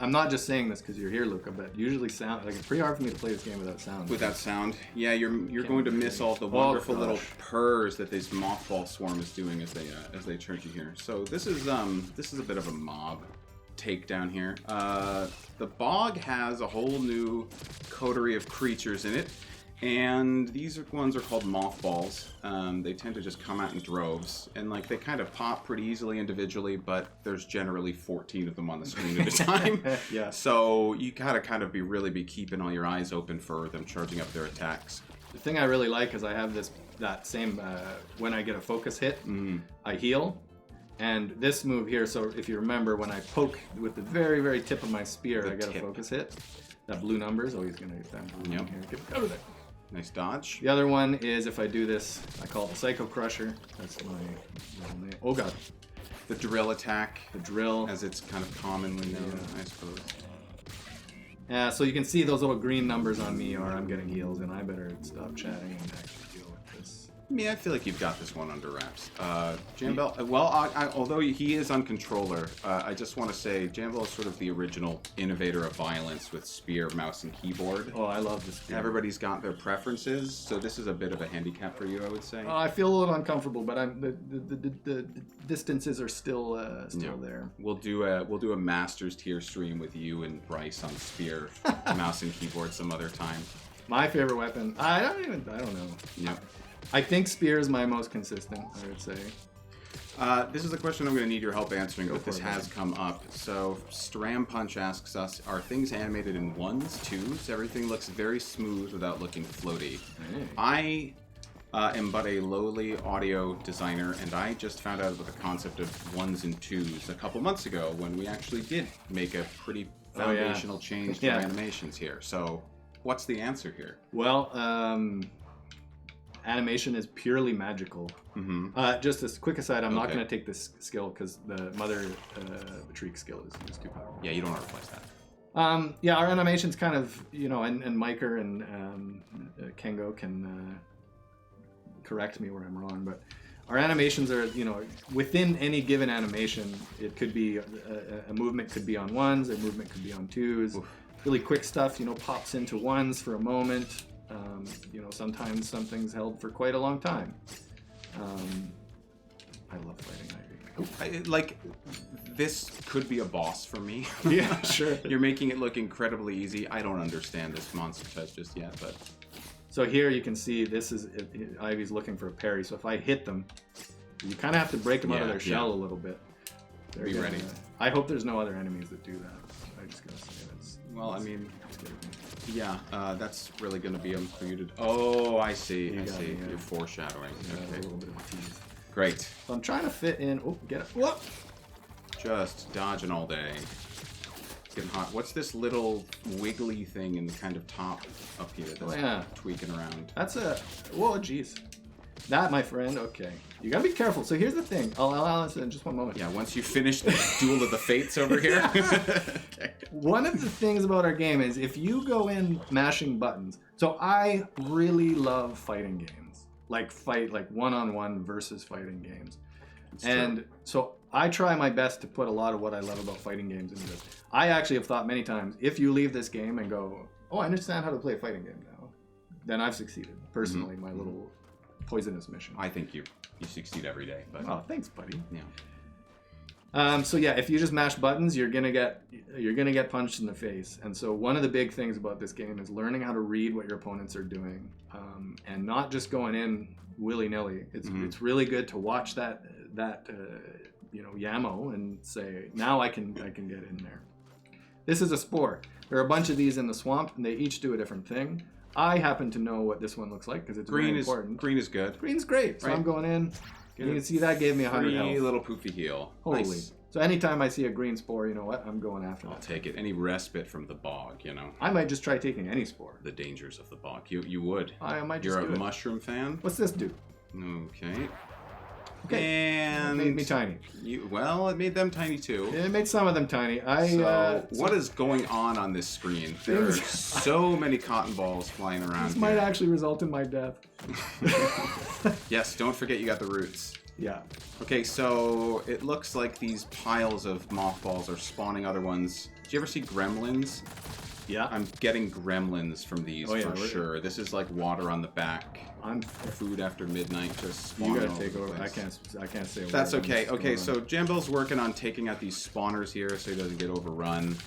I'm not just saying this because you're here, Luca, but usually sound like it's pretty hard for me to play this game without sound. Without sound, yeah, you're going to miss all the wonderful little purrs that this mothball swarm is doing as they charge you here. So this is a bit of a mob takedown here. The bog has a whole new coterie of creatures in it, and these ones are called mothballs. They tend to just come out in droves, and like they kind of pop pretty easily individually, but there's generally 14 of them on the screen at a time. Yeah. So you gotta kind of be keeping all your eyes open for them charging up their attacks. The thing I really like is I have that same when I get a focus hit, I heal. And this move here, so if you remember, when I poke with the very, very tip of my spear, I get a focus hit. That blue numbers, oh, he's going to get that blue here. Get out of there. Nice dodge. The other one is if I do this, I call it the Psycho Crusher. That's my little name. Oh, God. The drill attack. The drill. As it's kind of commonly known, I suppose. So you can see those little green numbers on me are I'm getting heals, and I better stop chatting and actually deal with this. Yeah, I feel like you've got this one under wraps. Jambel, well, although he is on controller, I just want to say Jambel is sort of the original innovator of violence with spear, mouse, and keyboard. Oh, I love this spear. Everybody's got their preferences, so this is a bit of a handicap for you, I would say. I feel a little uncomfortable, but the distances are still there. We'll do a Masters tier stream with you and Bryce on spear, mouse, and keyboard some other time. My favorite weapon, I don't know. Yep. I think spear is my most consistent, I would say. This is a question I'm going to need your help answering, but this has come up. So Stram Punch asks us, are things animated in ones, twos? Everything looks very smooth without looking floaty. Hey. I am but a lowly audio designer, and I just found out about the concept of ones and twos a couple months ago when we actually did make a pretty foundational change to animations here. So what's the answer here? Well, animation is purely magical. Just a quick aside, I'm not going to take this skill because the Mother Treek skill is too powerful. Yeah, you don't want to replace that. Our animation's kind of, and Miker and Kengo can correct me where I'm wrong, but our animations are, within any given animation, it could be, a movement could be on ones, a movement could be on twos. Oof. Really quick stuff, pops into ones for a moment. Sometimes something's held for quite a long time. I love fighting Ivy. This could be a boss for me. Yeah, sure. You're making it look incredibly easy. I don't understand this monster type just yet, but... So here you can see this is Ivy's looking for a parry. So if I hit them, you kind of have to break them out of their shell a little bit. Be ready. I hope there's no other enemies that do that. I just gotta say that's. Well, I mean, that's really going to be for you to. Oh, I see. I see. You're foreshadowing. Okay. A little bit of a tease. Great. So I'm trying to fit in. Oh, get it. Whoop! Just dodging all day. Getting hot. What's this little wiggly thing in the kind of top up here that's tweaking around? That's whoa, jeez. That, my friend, okay. You gotta be careful. So here's the thing. I'll answer in just one moment. Yeah, once you finish the Duel of the Fates over here. Okay. One of the things about our game is if you go in mashing buttons. So I really love fighting games. Like one-on-one versus fighting games. And so I try my best to put a lot of what I love about fighting games into this. I actually have thought many times, if you leave this game and go, oh, I understand how to play a fighting game now, then I've succeeded. Personally, my little poisonous mission. I think you succeed every day. But oh, thanks, buddy. Yeah. So yeah, if you just mash buttons, you're gonna get punched in the face. And so one of the big things about this game is learning how to read what your opponents are doing, and not just going in willy-nilly. It's really good to watch that Yamo and say, now I can get in there. This is a spore. There are a bunch of these in the swamp, and they each do a different thing. I happen to know what this one looks like because it's very important. Green is good. Green's great. So I'm going in. You can see that gave me 100 health. Little poofy heal. Holy. Nice. So anytime I see a green spore, you know what? I'm going after that. I'll take it. Any respite from the bog, you know. I might just try taking any spore. The dangers of the bog. You would. I might just You're do a it. mushroom fan? What's this do? Okay. And it made me tiny. It made them tiny too. It made some of them tiny. What is going on this screen? There are so many cotton balls flying around. This might actually result in my death. Yes, don't forget you got the roots. Yeah. Okay, so it looks like these piles of mothballs are spawning other ones. Did you ever see gremlins? Yeah. I'm getting gremlins from these for sure. This is like water on the back. Food after midnight just spawning. You gotta take over. I can't say a word. That's okay. Okay, so Jambel's working on taking out these spawners here so he doesn't get overrun.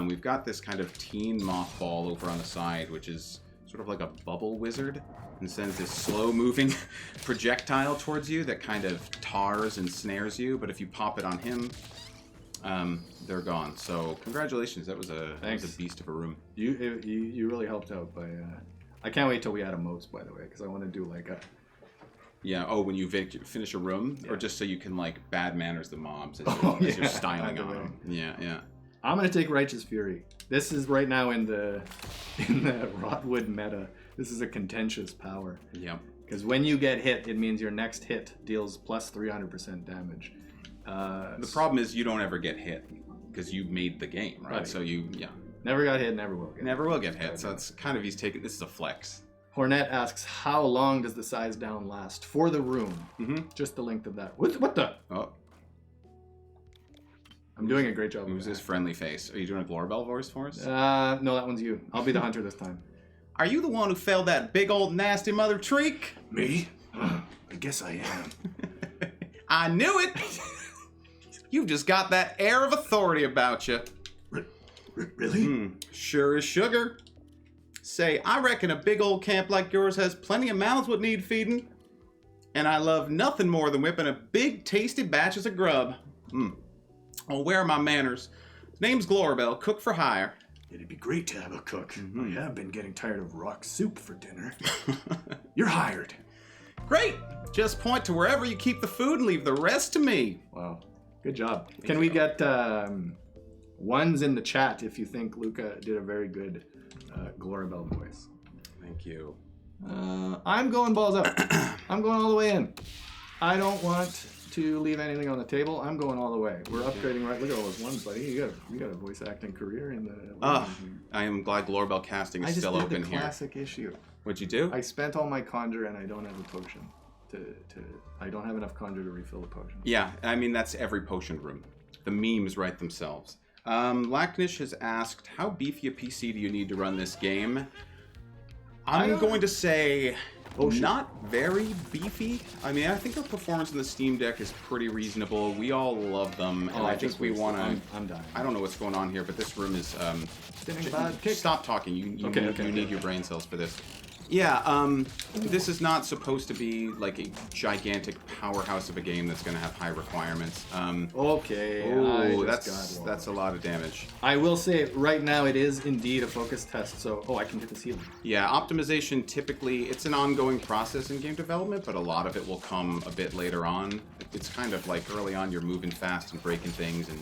We've got this kind of teen mothball over on the side, which is sort of like a bubble wizard, and sends this slow-moving projectile towards you that kind of tars and snares you. But if you pop it on him, they're gone. So congratulations, that was a beast of a room. You really helped out by. I can't wait till we add emotes, by the way, because I want to do like a. Yeah. Oh, when you finish a room, or just so you can like bad manners the mobs as you're styling on them. Yeah, yeah. I'm gonna take Righteous Fury. This is right now in the Rotwood meta. This is a contentious power. Yep. Because when you get hit, it means your next hit deals plus 300% damage. The problem is you don't ever get hit because you made the game, right? So never got hit, never will get. Never will get hit. So it's kind of this is a flex. Hornet asks, how long does the size down last for the room? Just the length of that. What the? Oh. I'm doing a great job. Who's this friendly face? Are you doing a Glorabel voice for us? No, that one's you. I'll be the hunter this time. Are you the one who felled that big old nasty mother treek? Me? I guess I am. I knew it! You've just got that air of authority about you. Really? Sure as sugar. Say, I reckon a big old camp like yours has plenty of mouths what need feeding. And I love nothing more than whipping a big tasty batches of grub. Oh, where are my manners? His name's Glorabel, cook for hire. It'd be great to have a cook. I have been getting tired of rock soup for dinner. You're hired. Great. Just point to wherever you keep the food and leave the rest to me. Wow. Good job. Can we get ones in the chat if you think Luca did a very good Glorabel voice? Thank you. I'm going balls up. I'm going all the way in. I don't want to leave anything on the table. I'm going all the way. We're upgrading right. Look at all those ones, buddy. You got a voice acting career in the. I am glad Glorabel casting is still open here. Classic issue. What'd you do? I spent all my conjure and I don't have a potion. I don't have enough conjure to refill the potion. Yeah, I mean that's every potion room. The memes write themselves. Lacknish has asked, how beefy a PC do you need to run this game? I'm going to say not very beefy. I mean, I think our performance in the Steam Deck is pretty reasonable. We all love them, and I think we want to. I'm dying. I don't know what's going on here, but this room is. Bad. Stop talking. You need your brain cells for this. Yeah, this is not supposed to be like a gigantic powerhouse of a game that's going to have high requirements. Okay. Oh, that's a lot of damage. I will say, right now it is indeed a focus test, so... Oh, I can hit the ceiling. Yeah, optimization typically, it's an ongoing process in game development, but a lot of it will come a bit later on. It's kind of like early on you're moving fast and breaking things and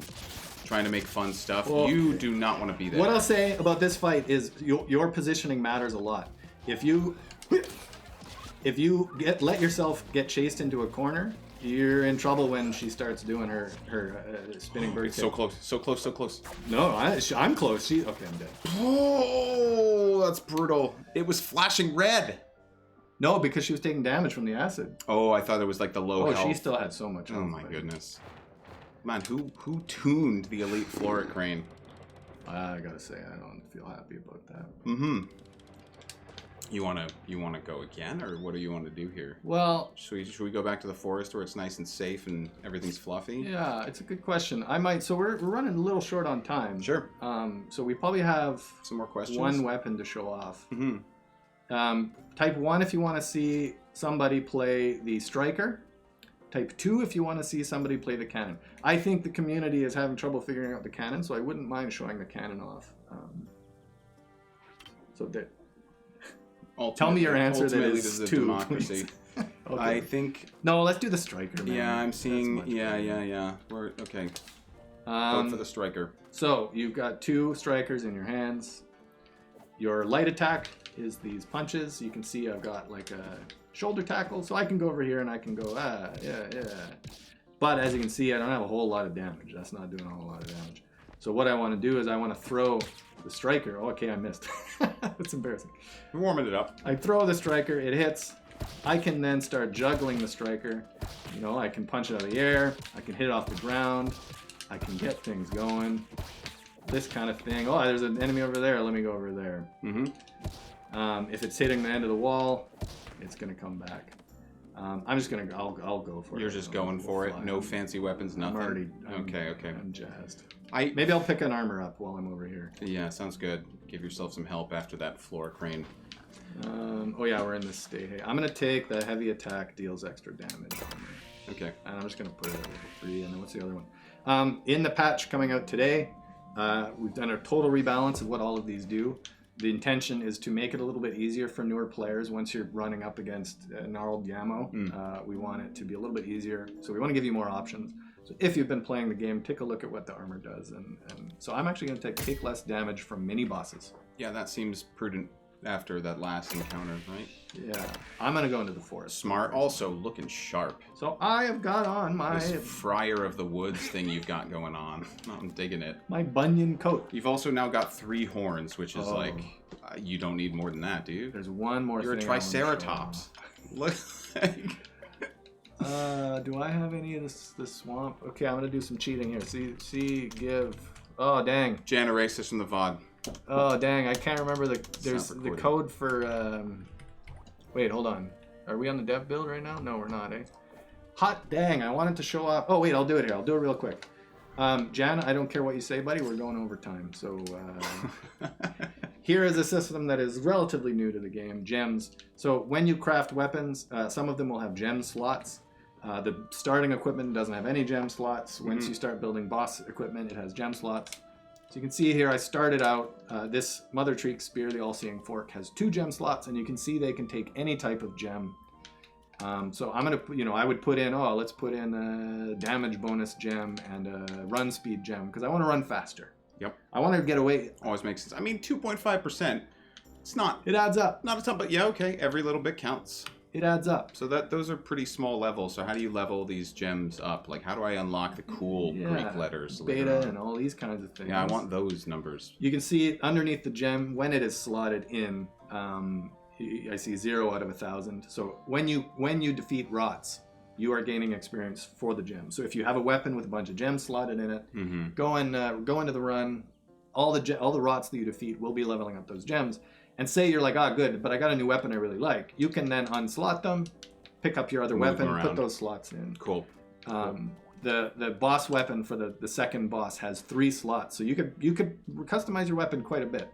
trying to make fun stuff. Well, you do not want to be there. What I'll say about this fight is your positioning matters a lot. If you let yourself get chased into a corner, you're in trouble when she starts doing her spinning bird kick. So close, so close, so close. No, I'm close. Okay, I'm dead. Oh, that's brutal. It was flashing red. No, because she was taking damage from the acid. Oh, I thought it was like the low health. Oh, she still had so much health. Oh my goodness. Man, who tuned the Elite Floric Crane? I gotta say, I don't feel happy about that. You wanna go again, or what do you want to do here? Well, Should we go back to the forest where it's nice and safe and everything's fluffy? yeah, it's a good question. I might. So we're running a little short on time. Sure. So we probably have Some more questions. one weapon to show off. Mm-hmm. Type 1 if you want to see somebody play the striker. Type 2 if you want to see somebody play the cannon. I think the community is having trouble figuring out the cannon, so I wouldn't mind showing the cannon off. Tell me your answer that Ultimately, is this is a 2, democracy. Okay. I think. No, let's do the striker, man. Yeah, I'm seeing. That's much Yeah, better. yeah. We're okay. Vote for the striker. So you've got 2 strikers in your hands. Your light attack is these punches. You can see I've got like a shoulder tackle, so I can go over here and I can go, yeah. But as you can see, I don't have a whole lot of damage. That's not doing a whole lot of damage. So what I want to do is I want to throw the striker. Oh, okay, I missed. That's embarrassing. We're warming it up. I throw the striker, it hits. I can then start juggling the striker. You know, I can punch it out of the air. I can hit it off the ground. I can get things going. This kind of thing. Oh, there's an enemy over there. Let me go over there. Mm-hmm. If it's hitting the end of the wall, it's gonna come back. I'm just gonna. I'll go for it. You're just going for it. No fancy weapons, nothing. Okay. I'm jazzed. I Maybe I'll pick an armor up while I'm over here. Yeah, sounds good. Give yourself some help after that floor crane. Oh yeah, we're in this state. Hey, I'm gonna take the heavy attack deals extra damage. Okay. And I'm just gonna put it at level 3. And then what's the other one? In the patch coming out today, we've done a total rebalance of what all of these do. The intention is to make it a little bit easier for newer players once you're running up against gnarled Yamo. We want it to be a little bit easier, so we want to give you more options. So if you've been playing the game, take a look at what the armor does. And so I'm actually going to take less damage from mini bosses. Yeah, that seems prudent after that last encounter, right? Yeah, I'm going to go into the forest. Smart. Also, looking sharp. So I have got on my This Friar of the Woods thing you've got going on. I'm digging it. my bunion coat. You've also now got 3 horns, which is like, you don't need more than that, do you? There's one more You're a thing. triceratops. Look like... Do I have any of this swamp? Okay, I'm gonna do some cheating here. Give. Oh dang. Jan erased this from the VOD. Oh dang, I can't remember there's the recorded. code for. Wait, hold on. Are we on the dev build right now? No, we're not. Eh. Hot dang! I wanted to show off. Oh wait, I'll do it here. I'll do it real quick. Jan, I don't care what you say, buddy. We're going overtime. So here is a system that is relatively new to the game. Gems. So when you craft weapons, some of them will have gem slots. The starting equipment doesn't have any gem slots. Once you start building boss equipment, it has gem slots. So you can see here, I started out, this Mother Treek Spear, the All-Seeing Fork, has 2 gem slots, and you can see they can take any type of gem. So I'm going to, I would put in, let's put in a damage bonus gem and a run speed gem, because I want to run faster. Yep. I want to get away. Always makes sense. I mean, 2.5%. It's not. It adds up. Not a ton, but yeah, okay. Every little bit counts. It adds up. So those are pretty small levels. So how do you level these gems up? Like, how do I unlock the cool Greek letters? Beta and all these kinds of things. Yeah, I want those numbers. You can see underneath the gem when it is slotted in. I see 0 out of 1,000. So when you defeat rots, you are gaining experience for the gem. So if you have a weapon with a bunch of gems slotted in it, go into the run. All the rots that you defeat will be leveling up those gems. And say you're like, good, but I got a new weapon I really like. You can then unslot them, pick up your other weapon, put those slots in. Cool. The boss weapon for the second boss has 3 slots, so you could customize your weapon quite a bit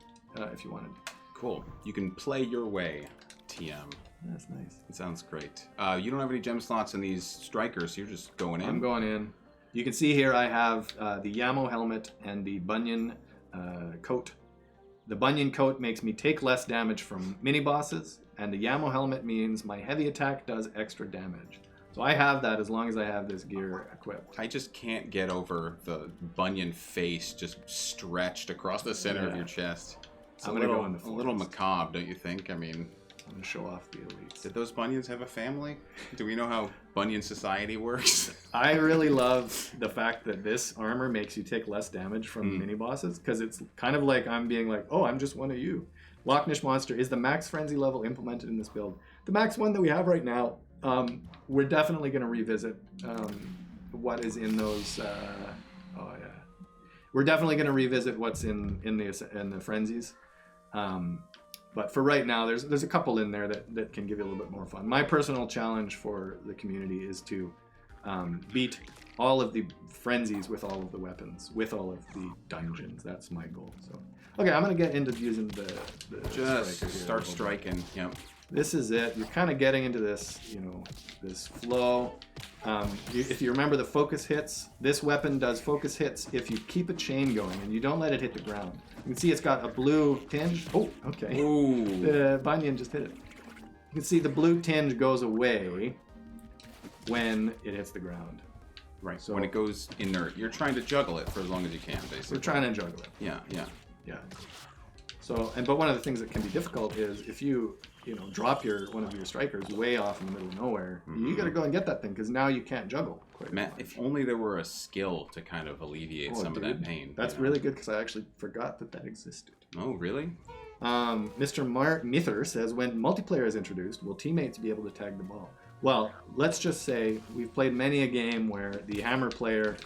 if you wanted. Cool. You can play your way, TM. That's nice. It sounds great. You don't have any gem slots in these strikers, so you're just going in. I'm going in. You can see here I have the Yamo helmet and the Bunyan coat. The Bunyan coat makes me take less damage from mini bosses, and the Yamo helmet means my heavy attack does extra damage. So I have that as long as I have this gear equipped. I just can't get over the Bunyan face just stretched across the center of your chest. It's I'm gonna go in the a little macabre, don't you think? I mean, I'm gonna show off the elites. Did those Bunyans have a family? Do we know how Bunyan society works? I really love the fact that this armor makes you take less damage from mini bosses, because it's kind of like I'm being like, I'm just one of you. Loch Ness Monster is the max frenzy level implemented in this build. The max one that we have right now, we're definitely going to revisit what is in those. We're definitely going to revisit what's in the frenzies. But for right now, there's a couple in there that can give you a little bit more fun. My personal challenge for the community is to beat all of the frenzies with all of the weapons, with all of the dungeons. That's my goal. So, okay, I'm gonna get into using the just start striking. Yep. This is it. You're kind of getting into this, this flow. If you remember the focus hits, this weapon does focus hits if you keep a chain going and you don't let it hit the ground. You can see it's got a blue tinge. Oh, okay. Ooh. The Bunyan just hit it. You can see the blue tinge goes away when it hits the ground. Right. So when it goes inert, you're trying to juggle it for as long as you can, basically. We're trying to juggle it. Yeah. So, but one of the things that can be difficult is if you drop one of your strikers way off in the middle of nowhere, you got to go and get that thing because now you can't juggle quite Man, if only there were a skill to kind of alleviate some of that pain. That's really good because I actually forgot that existed. Oh, really? Mr. Mither says, when multiplayer is introduced, will teammates be able to tag the ball? Well, let's just say we've played many a game where the hammer player...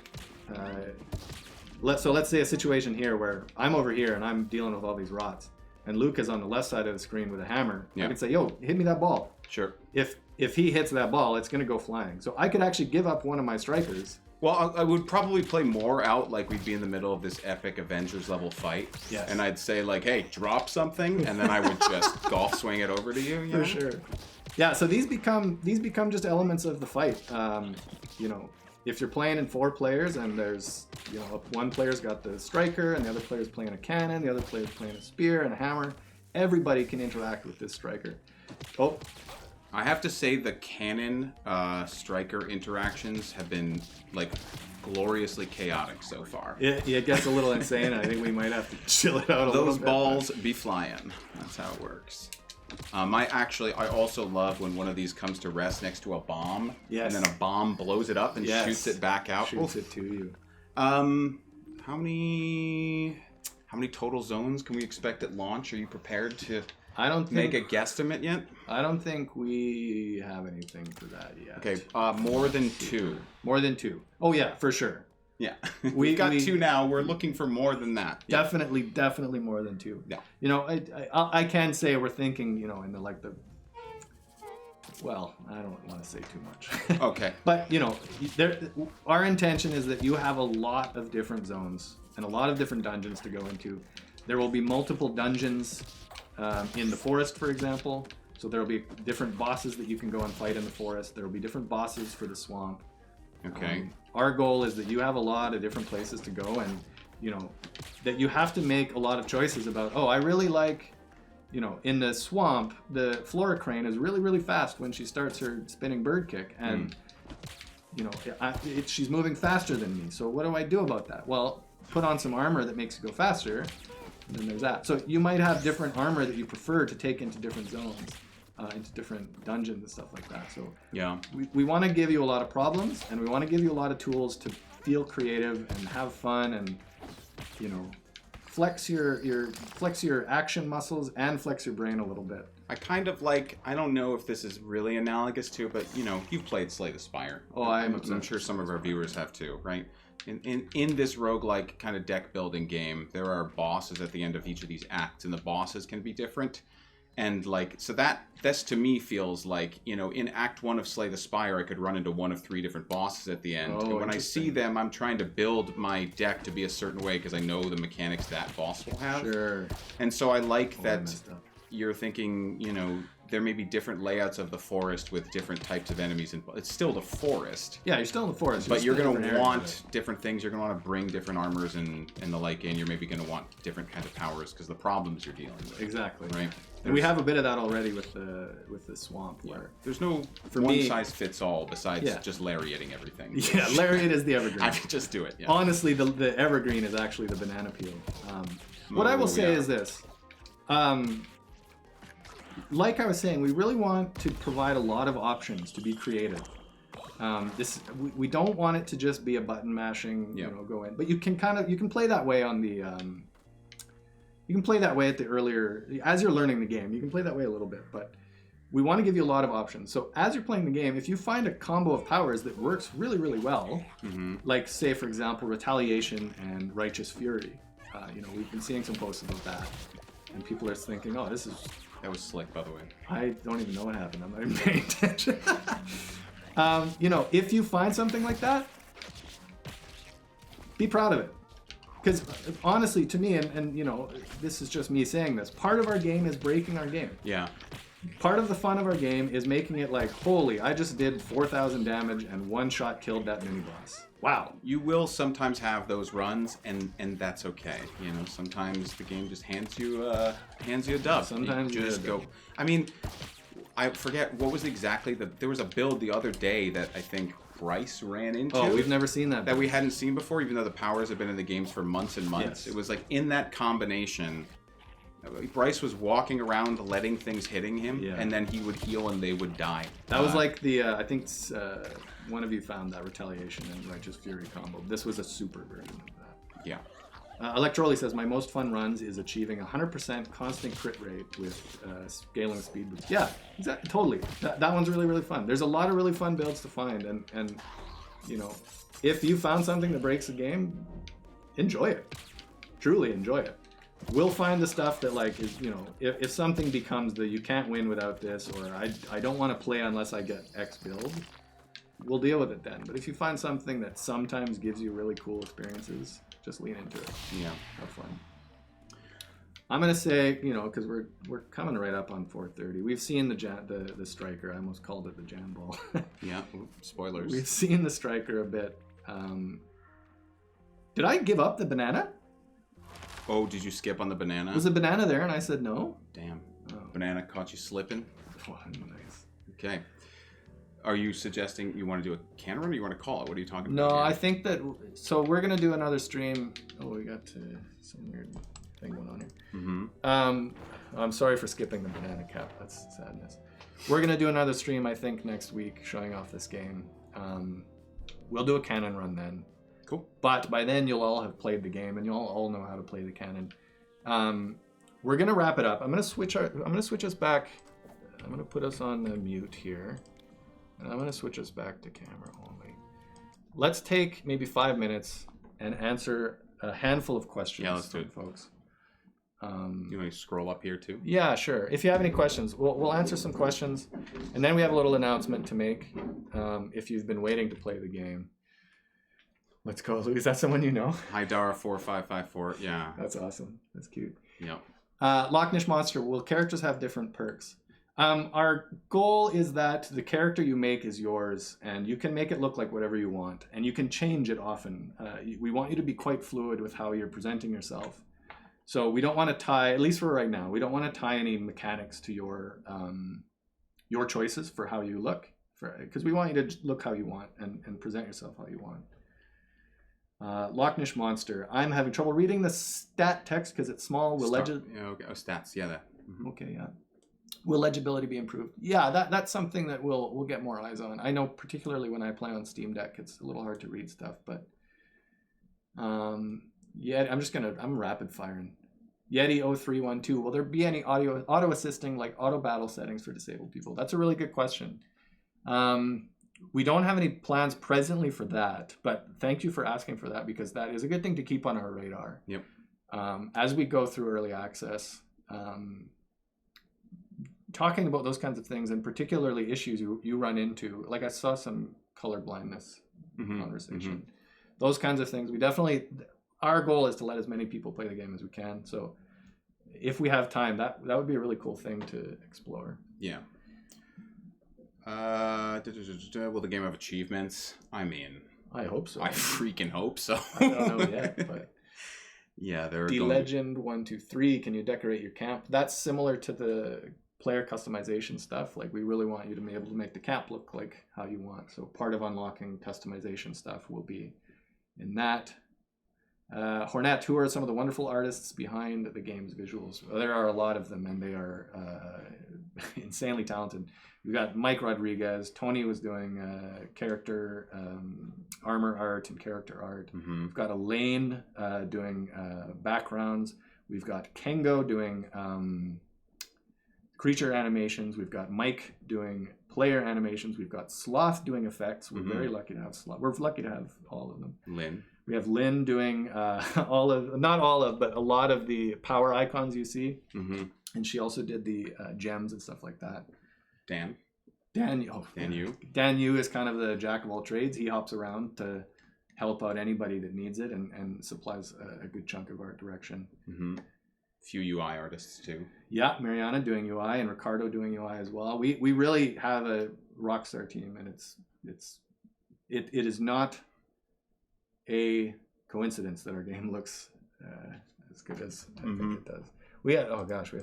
let's say a situation here where I'm over here and I'm dealing with all these rots, and Luke is on the left side of the screen with a hammer. Yeah. I can say, yo, hit me that ball. Sure. If he hits that ball, it's going to go flying. So I could actually give up one of my strikers. Well, I would probably play more out like we'd be in the middle of this epic Avengers level fight. Yes. And I'd say like, hey, drop something, and then I would just golf swing it over to you. For sure. Yeah, so these become just elements of the fight. If you're playing in 4 players and there's, one player's got the striker and the other player's playing a cannon, the other player's playing a spear and a hammer, everybody can interact with this striker. Oh. I have to say the cannon striker interactions have been like gloriously chaotic so far. It gets a little insane. I think we might have to chill it out a little bit. Those balls be flying. That's how it works. I also love when one of these comes to rest next to a bomb, and then a bomb blows it up and shoots it back out. Shoots it to you. How many total zones can we expect at launch? Are you prepared to make a guesstimate yet? I don't think we have anything for that yet. Okay, more than 2. More than 2. Oh yeah, for sure. Yeah, we've got 2 now. We're looking for more than that. Definitely more than 2. Yeah. I can say we're thinking, in the well, I don't want to say too much. Okay. But our intention is that you have a lot of different zones and a lot of different dungeons to go into. There will be multiple dungeons in the forest, for example. So there will be different bosses that you can go and fight in the forest. There will be different bosses for the swamp. Okay. Our goal is that you have a lot of different places to go, and that you have to make a lot of choices about. Oh, I really like, in the swamp, the Flora Crane is really, really fast when she starts her spinning bird kick, and she's moving faster than me. So what do I do about that? Well, put on some armor that makes you go faster. And then there's that. So you might have different armor that you prefer to take into different zones. Into different dungeons and stuff like that. So yeah, we want to give you a lot of problems, and we want to give you a lot of tools to feel creative and have fun, and flex your action muscles and flex your brain a little bit. I kind of like, I don't know if this is really analogous to, but you've played Slay the Spire. Oh, I'm sure some of our viewers have too, right? In this roguelike kind of deck building game, there are bosses at the end of each of these acts, and the bosses can be different. And so this to me feels like, in Act 1 of Slay the Spire, I could run into one of 3 different bosses at the end. Oh, and when I see them, I'm trying to build my deck to be a certain way because I know the mechanics that boss will have. Sure. And so I like that you're thinking, there may be different layouts of the forest with different types of enemies. And it's still the forest. Yeah, you're still in the forest. But you're going to want different things. You're going to want to bring different armors and the like in. You're maybe going to want different kinds of powers because the problems you're dealing with. Exactly. Right. And we have a bit of that already with the swamp. Where there's no one size fits all besides just lariating everything. Yeah, lariat is the evergreen. I could just do it. Yeah. Honestly, the evergreen is actually the banana peel. What I will say is this. Like I was saying, we really want to provide a lot of options to be creative. We don't want it to just be a button mashing, go in. But you can play that way on the. You can play that way at the earlier, as you're learning the game. You can play that way a little bit, but we want to give you a lot of options. So as you're playing the game, if you find a combo of powers that works really, really well, like say for example, Retaliation and Righteous Fury, we've been seeing some posts about that. and people are thinking, oh, this is... That was slick, by the way. I don't even know what happened. I'm not even paying attention. You know, if you find something like that, be proud of it. Because honestly, to me, and you know, this is just me saying this, part of our game is breaking our game. Yeah. Part of the fun of our game is making it like, holy, I just did 4,000 damage and one shot killed that mini boss. Wow. You will sometimes have those runs, and that's okay. You know, sometimes the game just hands you a dub. Sometimes you just go. I mean, I forget what was exactly there was a build the other day that I think Bryce ran into. Oh, we've never seen that. That we hadn't seen before, even though the powers have been in the games for months and months. Yes. It was like in that combination. Bryce was walking around letting things hitting him, and then he would heal and they would die. That was like the, I think one of you found that Retaliation and Righteous Fury combo. This was a super version of that. Yeah. Electroli says, my most fun runs is achieving 100% constant crit rate with scaling speed boost. Yeah, exactly, totally. That one's really, really fun. There's a lot of really fun builds to find, and you know, if you found something that breaks the game, enjoy it. Truly enjoy it. We'll find the stuff that, like, is, you know, if something becomes the you can't win without this, or I don't want to play unless I get X build, we'll deal with it then. But if you find something that sometimes gives you really cool experiences, just lean into it. Yeah. Have fun. I'm gonna say, you know, because we're coming right up on 4:30. We've seen the striker. I almost called it the jam ball. Yeah. Spoilers. We've seen the striker a bit. Did I give up the banana? Oh, did you skip on the banana? Was the banana there? And I said no. Damn. Oh. Banana caught you slipping. Oh, nice. Okay. Are you suggesting you want to do a can run or you want to call it? What are you talking about? No, here? I think that... So we're going to do another stream. Oh, we got some weird thing going on here. Mm-hmm. I'm sorry for skipping the banana cap. That's sadness. We're going to do another stream, I think, next week showing off this game. We'll do a cannon run then. Cool. But by then you'll all have played the game and you'll all know how to play the cannon. We're gonna wrap it up. I'm gonna switch us back. I'm gonna put us on the mute here, and I'm gonna switch us back to camera only. Let's take maybe 5 minutes and answer a handful of questions. Yeah, let's do it, folks. You want to scroll up here too? Yeah, sure. If you have any questions, we'll answer some questions, and then we have a little announcement to make. If you've been waiting to play the game. Let's go. Is that someone you know? Hydara4554. Yeah. That's awesome. That's cute. Yeah. Loch Ness Monster. Will characters have different perks? Our goal is that the character you make is yours, and you can make it look like whatever you want, and you can change it often. We want you to be quite fluid with how you're presenting yourself. So we don't want to tie, at least for right now, we don't want to tie any mechanics to your choices for how you look, because we want you to look how you want and present yourself how you want. Loch Ness Monster. I'm having trouble reading the stat text because it's small. Will okay. Oh, stats. Yeah, that. Mm-hmm. Okay, yeah. Will legibility be improved? Yeah, that's something that we'll get more eyes on. I know particularly when I play on Steam Deck, it's a little hard to read stuff, but yeah, I'm rapid firing. Yeti0312. Will there be any auto assisting, like auto battle settings for disabled people? That's a really good question. We don't have any plans presently for that, but thank you for asking for that, because that is a good thing to keep on our radar. Yep. As we go through early access, talking about those kinds of things, and particularly issues you run into, like I saw some color blindness conversation. Mm-hmm. Those kinds of things, our goal is to let as many people play the game as we can. So if we have time, that would be a really cool thing to explore. Yeah. Will the game have achievements? I mean, I hope so. I freaking hope so. I don't know yet, but yeah, they're Legend 123. Can you decorate your camp? That's similar to the player customization stuff. Like, we really want you to be able to make the camp look like how you want. So part of unlocking customization stuff will be in that. Hornet, who are some of the wonderful artists behind the game's visuals? Well, there are a lot of them, and they are insanely talented. We've got Mike Rodriguez. Tony was doing character armor art and character art. Mm-hmm. We've got Elaine doing backgrounds. We've got Kengo doing creature animations. We've got Mike doing player animations. We've got Sloth doing effects. We're very lucky to have Sloth. We're lucky to have all of them. Lynn. We have Lynn doing not all of, but a lot of the power icons you see. Mm-hmm. And she also did the gems and stuff like that. Dan Yu. Dan Yu is kind of the jack of all trades. He hops around to help out anybody that needs it and supplies a good chunk of art direction. Mm-hmm. Few UI artists too. Yeah, Mariana doing UI and Ricardo doing UI as well. We really have a rockstar team, and it is not a coincidence that our game looks as good as I think it does. We have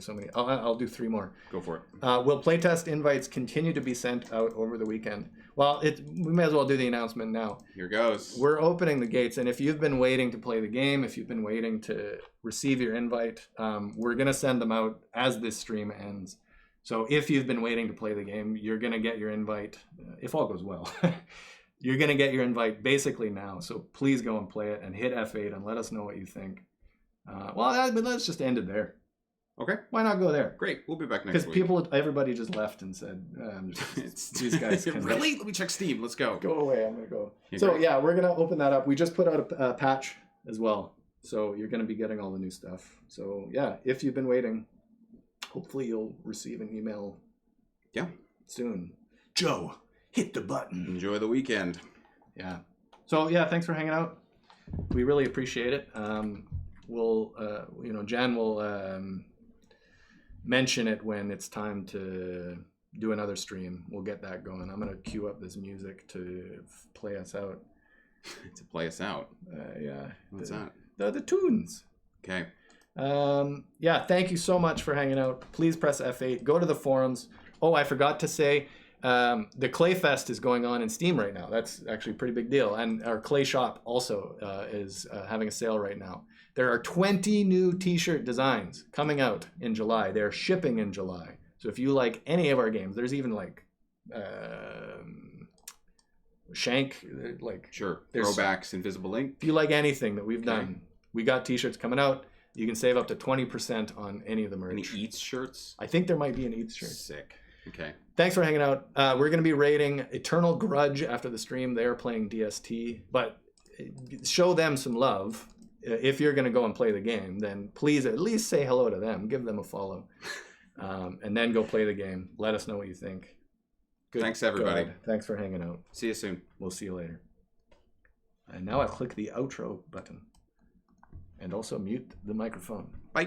so many. I'll do 3 more. Go for it. Will playtest invites continue to be sent out over the weekend? Well, we may as well do the announcement now. Here goes. We're opening the gates, and if you've been waiting to play the game, if you've been waiting to receive your invite, we're going to send them out as this stream ends. So if you've been waiting to play the game, you're going to get your invite, if all goes well. You're going to get your invite basically now. So please go and play it and hit F8 and let us know what you think. But let's just end it there. Okay. Why not go there? Great. We'll be back next week. Because everybody just left and said, these guys can... Really? Let me check Steam. Let's go. Go away. I'm going to go. Yeah, we're going to open that up. We just put out a patch as well. So you're going to be getting all the new stuff. So yeah, if you've been waiting, hopefully you'll receive an email soon. Joe, hit the button. Enjoy the weekend. Yeah. So yeah, thanks for hanging out. We really appreciate it. Jan will mention it when it's time to do another stream. We'll get that going. I'm gonna queue up this music to play us out. To play us out? Yeah. What's that? The tunes. Okay. Thank you so much for hanging out. Please press F8. Go to the forums. Oh, I forgot to say, the Klei Fest is going on in Steam right now. That's actually a pretty big deal. And our Klei shop also is having a sale right now. There are 20 new t-shirt designs coming out in July. They're shipping in July. So if you like any of our games, there's even like Shank, like sure, Throwbacks, Invisible Ink. If you like anything that we've done, we got t-shirts coming out. You can save up to 20% on any of the merch. Any Eats shirts? I think there might be an Eats shirt. Sick. Okay. Thanks for hanging out. We're going to be raiding Eternal Grudge after the stream. They're playing DST, but show them some love. If you're going to go and play the game, then please at least say hello to them. Give them a follow. And then go play the game. Let us know what you think. Good. Thanks, everybody. God. Thanks for hanging out. See you soon. We'll see you later. And now I click the outro button. And also mute the microphone. Bye.